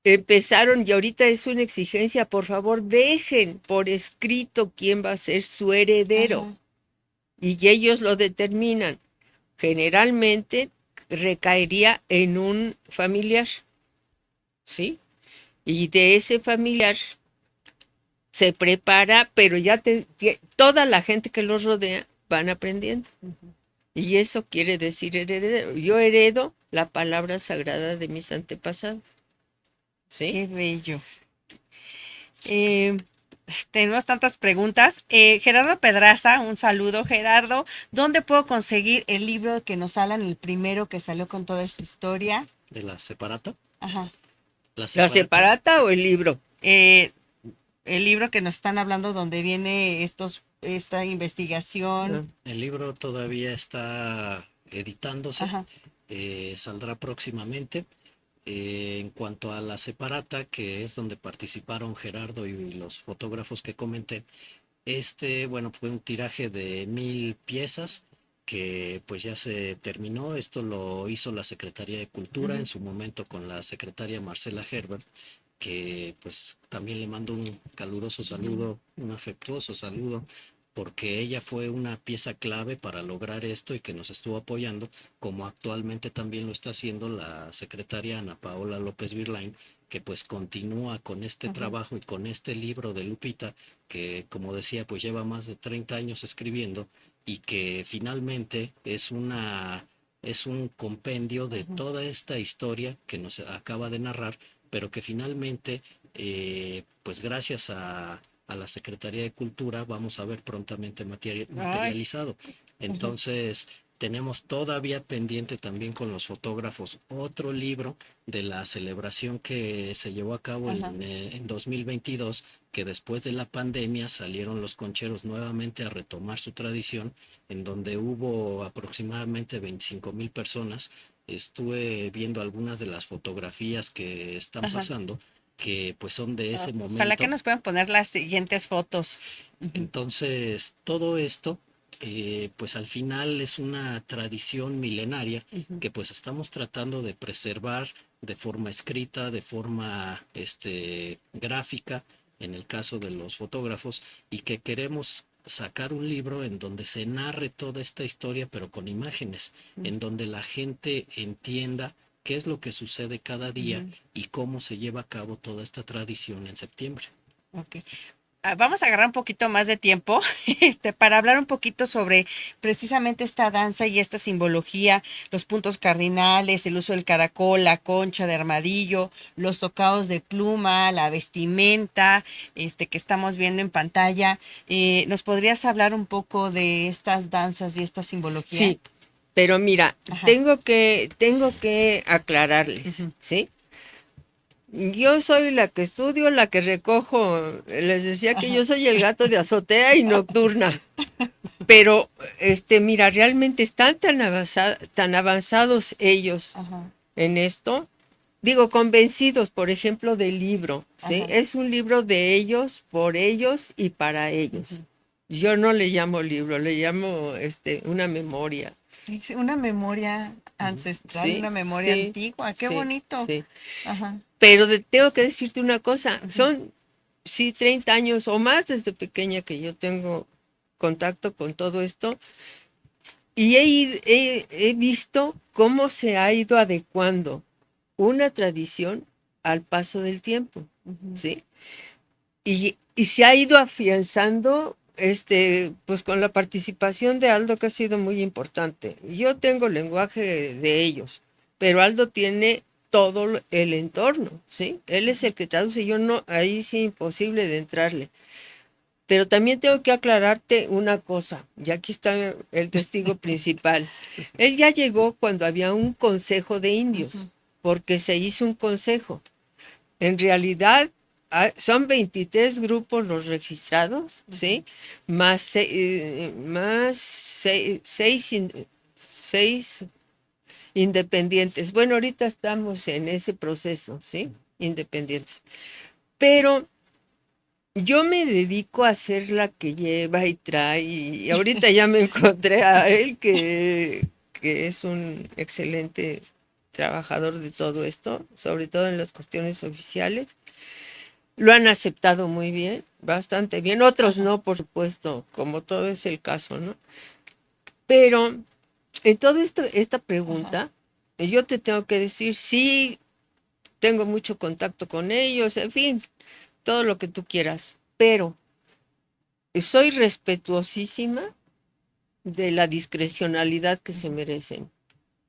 empezaron, y ahorita es una exigencia, por favor, dejen por escrito quién va a ser su heredero. Ajá. Y ellos lo determinan. Generalmente recaería en un familiar, ¿sí? Y de ese familiar se prepara, pero ya toda la gente que los rodea van aprendiendo. Y eso quiere decir heredero. Yo heredo la palabra sagrada de mis antepasados, ¿sí? Qué bello. Eh, tenemos tantas preguntas. Gerardo Pedraza, un saludo, Gerardo. ¿Dónde puedo conseguir el libro que nos hablan, el primero que salió con toda esta historia? ¿De la separata? Ajá. La ¿La separata, separata o el libro? El libro que nos están hablando donde viene esta investigación. el libro todavía está editándose, Ajá. saldrá próximamente. En cuanto a la separata, que es donde participaron Gerardo y los fotógrafos que comenté, bueno, fue un tiraje de 1000 piezas que pues ya se terminó. Esto lo hizo la Secretaría de Cultura en su momento con la secretaria Marcela Herbert, que pues también le mando un caluroso saludo, un afectuoso saludo, porque ella fue una pieza clave para lograr esto y que nos estuvo apoyando, como actualmente también lo está haciendo la secretaria Ana Paola López Virlain, que pues continúa con este trabajo y con este libro de Lupita, que como decía, pues lleva más de 30 años escribiendo y que finalmente es un compendio de toda esta historia que nos acaba de narrar, pero que finalmente, pues gracias a la Secretaría de Cultura vamos a ver prontamente materializado. Entonces, tenemos todavía pendiente también con los fotógrafos otro libro de la celebración que se llevó a cabo en 2022, que después de la pandemia salieron los concheros nuevamente a retomar su tradición, en donde hubo aproximadamente 25,000 personas. Estuve viendo algunas de las fotografías que están pasando, que pues son de ese momento. Ojalá que nos puedan poner las siguientes fotos. Entonces, todo esto, pues al final es una tradición milenaria que pues estamos tratando de preservar de forma escrita, de forma gráfica, en el caso de los fotógrafos, y que queremos sacar un libro en donde se narre toda esta historia, pero con imágenes, en donde la gente entienda qué es lo que sucede cada día y cómo se lleva a cabo toda esta tradición en septiembre. Okay. Vamos a agarrar un poquito más de tiempo para hablar un poquito sobre precisamente esta danza y esta simbología, los puntos cardinales, el uso del caracol, la concha de armadillo, los tocados de pluma, la vestimenta que estamos viendo en pantalla. ¿Nos podrías hablar un poco de estas danzas y esta simbología? Sí, pero mira, tengo que aclararles, ¿sí? Yo soy la que estudio, la que recojo. Les decía que yo soy el gato de azotea y nocturna. Pero, mira, realmente están tan avanzados ellos en esto. Digo, convencidos, por ejemplo, del libro, ¿sí? Es un libro de ellos, por ellos y para ellos. Yo no le llamo libro, le llamo una memoria. Una memoria ancestral, Sí, una memoria sí, antigua. Qué sí, bonito. sí. Ajá. Pero tengo que decirte una cosa, son, sí, 30 años o más desde pequeña que yo tengo contacto con todo esto y he visto cómo se ha ido adecuando una tradición al paso del tiempo, ¿sí? Y se ha ido afianzando, pues con la participación de Aldo, que ha sido muy importante. Yo tengo lenguaje de ellos, pero Aldo tiene todo el entorno, ¿sí? Él es el que traduce, yo no, ahí sí imposible de entrarle. Pero también tengo que aclararte una cosa, y aquí está el testigo principal. Él ya llegó cuando había un consejo de indios, porque se hizo un consejo. En realidad, son 23 grupos los registrados, ¿sí? Más, seis independientes. Bueno, ahorita estamos en ese proceso, ¿sí? Independientes. Pero yo me dedico a ser la que lleva y trae, y ahorita ya me encontré a él, que es un excelente trabajador de todo esto, sobre todo en las cuestiones oficiales. Lo han aceptado muy bien, bastante bien. Otros no, por supuesto, como todo es el caso, ¿no? Pero en todo esto, esta pregunta, yo te tengo que decir, sí, tengo mucho contacto con ellos, en fin, todo lo que tú quieras, pero soy respetuosísima de la discrecionalidad que se merecen.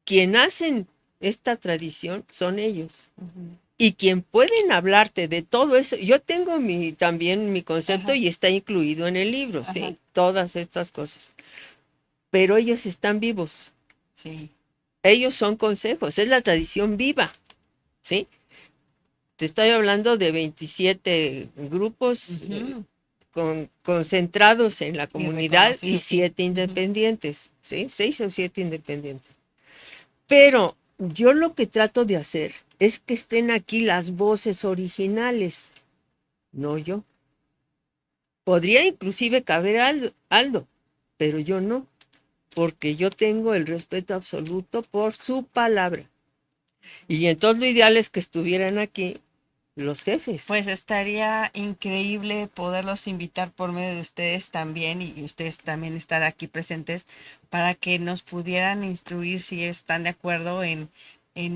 Quien hacen esta tradición son ellos. Y quien pueden hablarte de todo eso, yo tengo también mi concepto y está incluido en el libro, ¿sí? Todas estas cosas. Pero ellos están vivos. Sí. Ellos son consejos, es la tradición viva, ¿sí? Te estoy hablando de 27 grupos concentrados en la comunidad y 7 independientes, ¿sí? 6 o 7 independientes. Pero yo lo que trato de hacer es que estén aquí las voces originales, no yo. Podría inclusive caber Aldo, pero yo no, porque yo tengo el respeto absoluto por su palabra. Y entonces lo ideal es que estuvieran aquí los jefes. Pues estaría increíble poderlos invitar por medio de ustedes también y ustedes también estar aquí presentes para que nos pudieran instruir si están de acuerdo en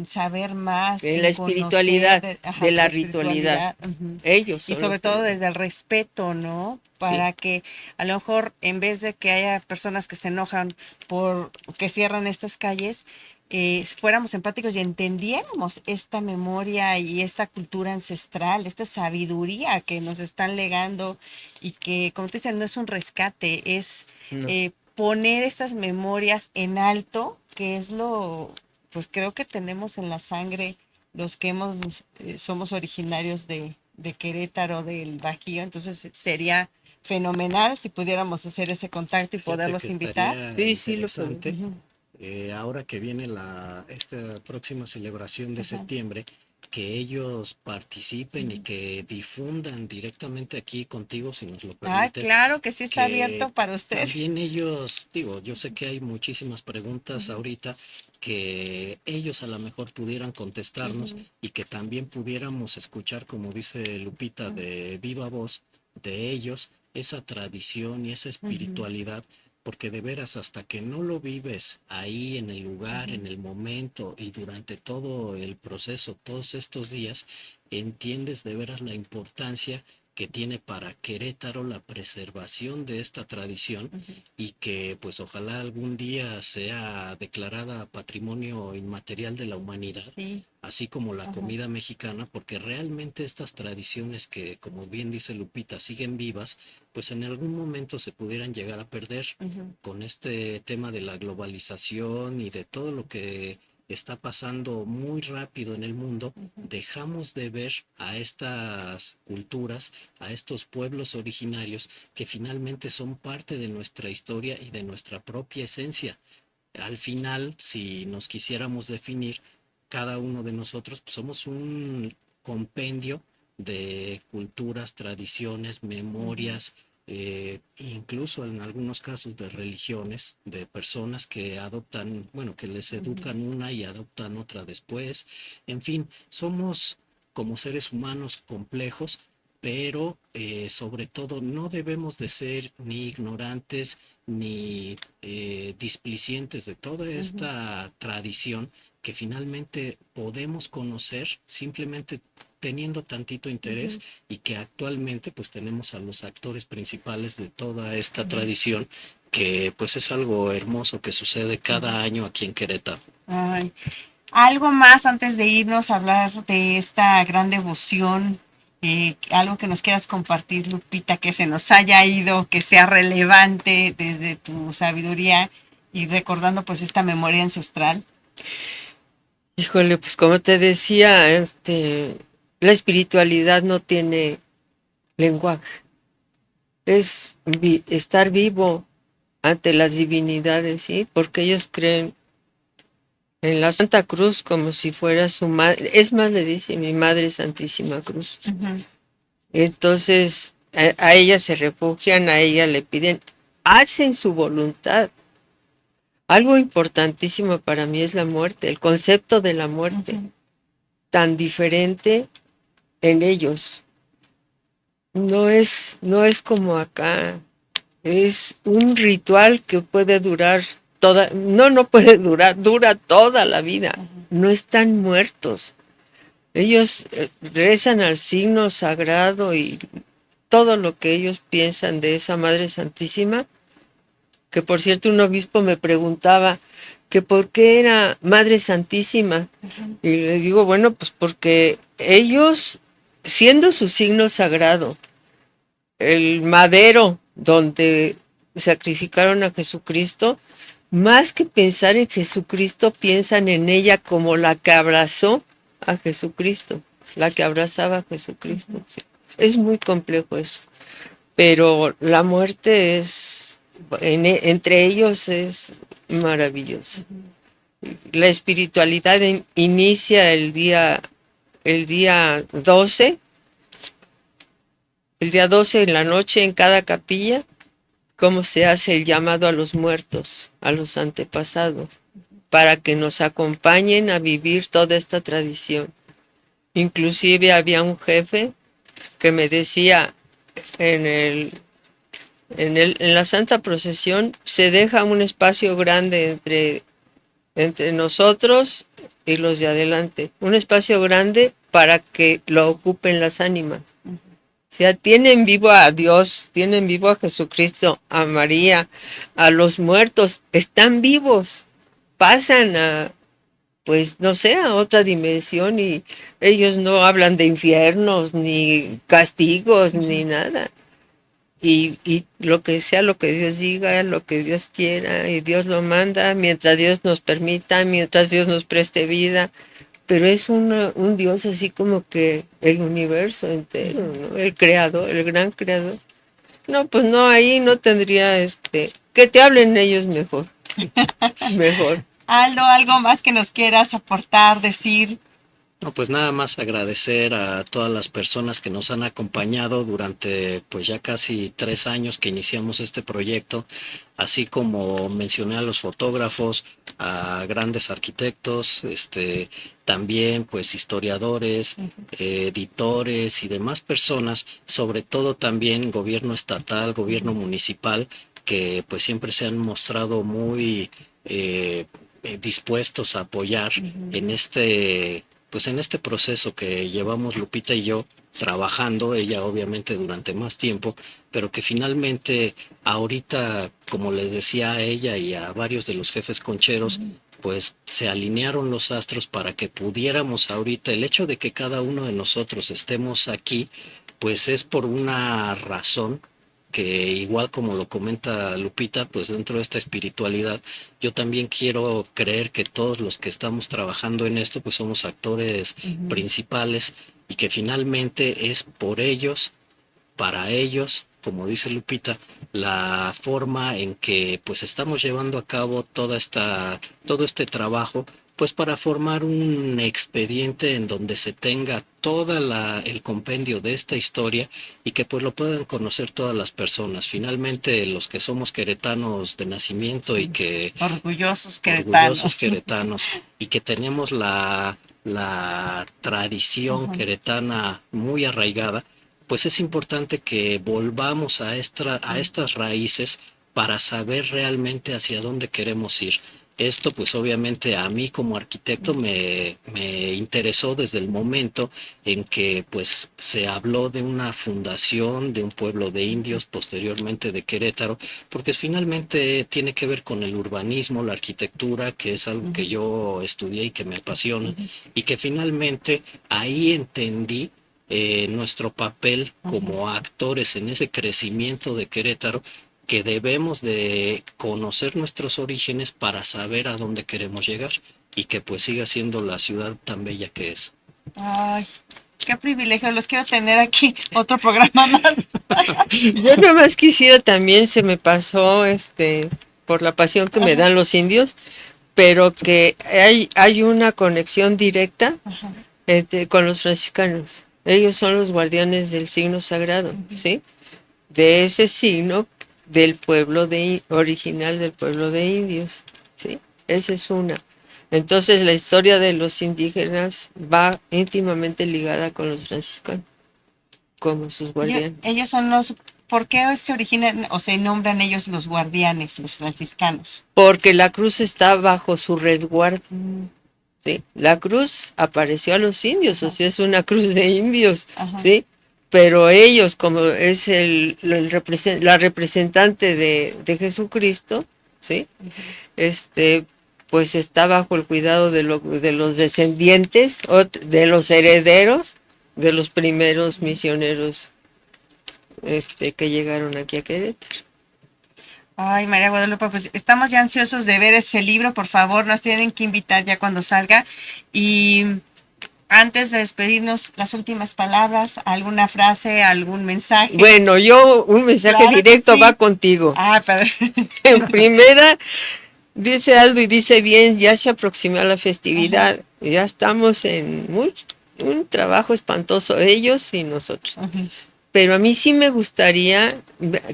saber más, En en la espiritualidad, conocer, de la espiritualidad, ritualidad. Ellos y son sobre los todo que... desde el respeto, ¿no? Para que a lo mejor en vez de que haya personas que se enojan por que cierran estas calles, fuéramos empáticos y entendiéramos esta memoria y esta cultura ancestral, esta sabiduría que nos están legando y que, como tú dices, no es un rescate, es No. poner estas memorias en alto, que es pues creo que tenemos en la sangre los que somos originarios de Querétaro, del Bajío, entonces sería fenomenal si pudiéramos hacer ese contacto y Fíjate que poderlos invitar. estaría Sí, lo puedo. interesante. Ahora que viene esta próxima celebración de septiembre, que ellos participen y que difundan directamente aquí contigo, si nos lo Ah, permites, claro que sí está abierto que para ustedes. también ellos, digo, yo sé que hay muchísimas preguntas ahorita que ellos a lo mejor pudieran contestarnos y que también pudiéramos escuchar, como dice Lupita, de viva voz de ellos, esa tradición y esa espiritualidad, porque de veras hasta que no lo vives ahí en el lugar, en el momento y durante todo el proceso, todos estos días, entiendes de veras la importancia que tiene para Querétaro la preservación de esta tradición y que pues ojalá algún día sea declarada Patrimonio Inmaterial de la Humanidad, Sí. así como la comida mexicana, porque realmente estas tradiciones que, como bien dice Lupita, siguen vivas, pues en algún momento se pudieran llegar a perder con este tema de la globalización y de todo lo que está pasando muy rápido en el mundo, dejamos de ver a estas culturas, a estos pueblos originarios que finalmente son parte de nuestra historia y de nuestra propia esencia. Al final, si nos quisiéramos definir, cada uno de nosotros pues, somos un compendio de culturas, tradiciones, memorias, incluso en algunos casos de religiones, de personas que adoptan, bueno, que les educan una y adoptan otra después. En fin, somos como seres humanos complejos, pero sobre todo no debemos de ser ni ignorantes ni displicientes de toda esta tradición que finalmente podemos conocer simplemente teniendo tantito interés y que actualmente pues tenemos a los actores principales de toda esta tradición que pues es algo hermoso que sucede cada año aquí en Querétaro. Ay, algo más antes de irnos a hablar de esta gran devoción, algo que nos quieras compartir, Lupita, que se nos haya ido, que sea relevante desde tu sabiduría y recordando pues esta memoria ancestral. Híjole, pues como te decía, la espiritualidad no tiene lenguaje, es estar vivo ante las divinidades, ¿sí? Porque ellos creen en la Santa Cruz como si fuera su madre. Es más, le dice mi Madre Santísima Cruz. Ujú. Entonces, a ella se refugian, a ella le piden, hacen su voluntad. Algo importantísimo para mí es la muerte, el concepto de la muerte, Ujú. tan diferente en ellos. No es como acá. Es un ritual que puede durar no puede durar, dura toda la vida. No están muertos. Ellos rezan al signo sagrado y todo lo que ellos piensan de esa Madre Santísima, que por cierto un obispo me preguntaba que por qué era Madre Santísima. Y le digo, bueno, pues porque ellos, siendo su signo sagrado, el madero donde sacrificaron a Jesucristo, más que pensar en Jesucristo, piensan en ella como la que abrazó a Jesucristo, la que abrazaba a Jesucristo. Sí. Es muy complejo eso, pero la muerte entre ellos es maravillosa. La espiritualidad inicia el día 12. El día 12 en la noche en cada capilla, cómo se hace el llamado a los muertos, a los antepasados, para que nos acompañen a vivir toda esta tradición. Inclusive había un jefe que me decía, en la Santa Procesión se deja un espacio grande entre nosotros y los de adelante, un espacio grande para que lo ocupen las ánimas. O sea, tienen vivo a Dios, tienen vivo a Jesucristo, a María, a los muertos, están vivos, pasan pues no sé, a otra dimensión y ellos no hablan de infiernos, ni castigos, ni nada. Y lo que sea, lo que Dios diga, lo que Dios quiera, y Dios lo manda, mientras Dios nos permita, mientras Dios nos preste vida, pero es un Dios así como que el universo entero, ¿no? El creador, el gran creador. No, pues no, ahí no tendría que te hablen ellos mejor, mejor. Aldo, ¿algo más que nos quieras aportar, decir? No, pues nada más agradecer a todas las personas que nos han acompañado durante pues ya casi 3 años que iniciamos este proyecto, así como mencioné a los fotógrafos, a grandes arquitectos, también pues historiadores, editores y demás personas, sobre todo también gobierno estatal, gobierno municipal, que pues siempre se han mostrado muy dispuestos a apoyar en este proceso que llevamos Lupita y yo trabajando, ella obviamente durante más tiempo, pero que finalmente ahorita, como les decía a ella y a varios de los jefes concheros, pues se alinearon los astros para que pudiéramos ahorita, el hecho de que cada uno de nosotros estemos aquí, pues es por una razón que igual como lo comenta Lupita, pues dentro de esta espiritualidad, yo también quiero creer que todos los que estamos trabajando en esto, pues somos actores principales y que finalmente es por ellos, para ellos, como dice Lupita, la forma en que pues estamos llevando a cabo todo este trabajo, pues para formar un expediente en donde se tenga todo el compendio de esta historia y que pues lo puedan conocer todas las personas. Finalmente los que somos queretanos de nacimiento y que Orgullosos queretanos. Y que tenemos la tradición queretana muy arraigada, pues es importante que volvamos a estas raíces para saber realmente hacia dónde queremos ir. Esto pues obviamente a mí como arquitecto me interesó desde el momento en que pues se habló de una fundación de un pueblo de indios, posteriormente de Querétaro, porque finalmente tiene que ver con el urbanismo, la arquitectura, que es algo que yo estudié y que me apasiona, y que finalmente ahí entendí nuestro papel como actores en ese crecimiento de Querétaro, que debemos de conocer nuestros orígenes para saber a dónde queremos llegar y que pues siga siendo la ciudad tan bella que es. Ay, Qué privilegio, los quiero tener aquí otro programa más. Yo nomás quisiera también, se me pasó por la pasión que me dan los indios, pero que hay una conexión directa Ajá. con los franciscanos. Ellos son los guardianes del signo sagrado, ¿sí? De ese signo del pueblo original del pueblo de indios, ¿sí? Esa es una. Entonces la historia de los indígenas va íntimamente ligada con los franciscanos, como sus guardianes. Ellos son los, ¿por qué se originan o se nombran ellos los guardianes, los franciscanos? Porque la cruz está bajo su resguardo. ¿Sí? La cruz apareció a los indios, o sea, es una cruz de indios, Ajá. ¿sí? Pero ellos, como es la representante de Jesucristo, ¿sí? Pues está bajo el cuidado de los descendientes, de los herederos de los primeros misioneros que llegaron aquí a Querétaro. Ay, María Guadalupe, pues estamos ya ansiosos de ver ese libro, por favor, nos tienen que invitar ya cuando salga. Y antes de despedirnos, las últimas palabras, alguna frase, algún mensaje. Bueno, un mensaje Claro que directo sí. va contigo. Ah, pero... En primera, dice Aldo y dice bien, ya se aproxima la festividad, ya estamos en un trabajo espantoso, ellos y nosotros. Pero a mí sí me gustaría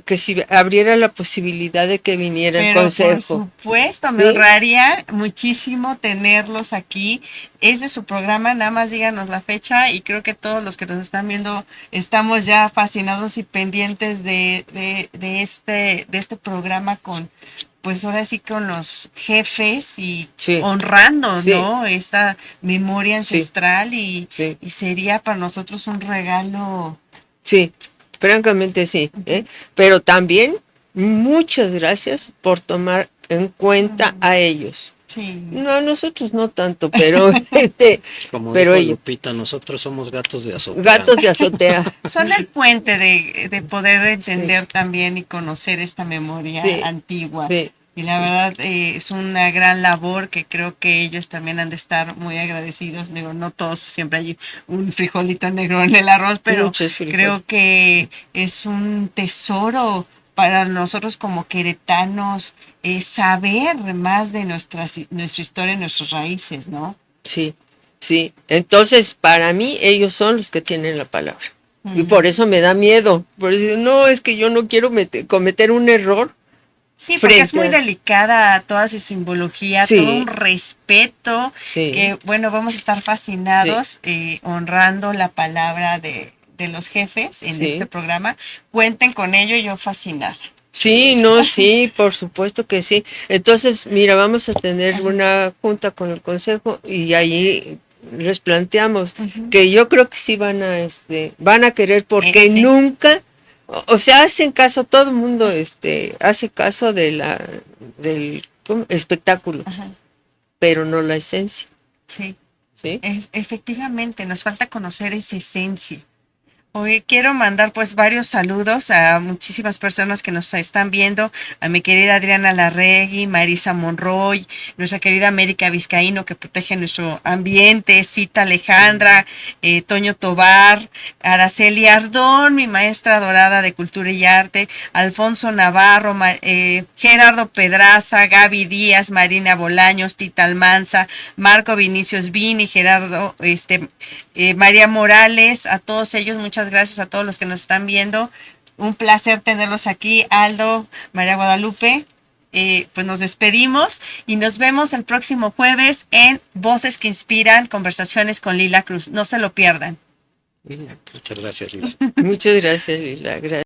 que si abriera la posibilidad de que viniera el consejo. Por supuesto, me honraría muchísimo tenerlos aquí. Es de su programa, nada más díganos la fecha y creo que todos los que nos están viendo estamos ya fascinados y pendientes de este programa con, pues ahora sí con los jefes y honrando, ¿no? Esta memoria ancestral y sería para nosotros un regalo. Sí, francamente sí, pero también muchas gracias por tomar en cuenta a ellos. Sí. No, a nosotros no tanto, pero como pero dijo Lupita, nosotros somos gatos de azotea. Gatos de azotea. Son el puente de poder entender también y conocer esta memoria antigua. Sí. Y la verdad es una gran labor que creo que ellos también han de estar muy agradecidos. Digo, no todos, siempre hay un frijolito negro en el arroz, pero creo que es un tesoro para nosotros como queretanos saber más de nuestra historia, nuestras raíces, ¿no? Sí, sí. Entonces, para mí, ellos son los que tienen la palabra. Y por eso me da miedo. Por eso, no, es que yo no quiero cometer un error. Sí, porque es muy delicada toda su simbología, todo un respeto, que bueno, vamos a estar fascinados honrando la palabra de los jefes en este programa. Cuenten con ello, yo fascinada. Sí, no, sí, por supuesto que sí. Entonces, mira, vamos a tener una junta con el consejo y ahí les planteamos que yo creo que sí van a querer porque nunca... O sea, hacen caso, todo el mundo hace caso del espectáculo, pero no la esencia. Sí. Efectivamente, nos falta conocer esa esencia. Hoy quiero mandar pues varios saludos a muchísimas personas que nos están viendo, a mi querida Adriana Larregui, Marisa Monroy, nuestra querida América Vizcaíno que protege nuestro ambiente, Cita Alejandra, Toño Tobar, Araceli Ardón, mi maestra dorada de Cultura y Arte, Alfonso Navarro, Gerardo Pedraza, Gaby Díaz, Marina Bolaños, Tita Almanza, Marco Vinicius Vini, Gerardo, María Morales, a todos ellos, muchas gracias a todos los que nos están viendo. Un placer tenerlos aquí, Aldo, María Guadalupe. Pues nos despedimos y nos vemos el próximo jueves en Voces que Inspiran, conversaciones con Lila Cruz. No se lo pierdan. Muchas gracias, Lila. Muchas gracias, Lila. Gracias.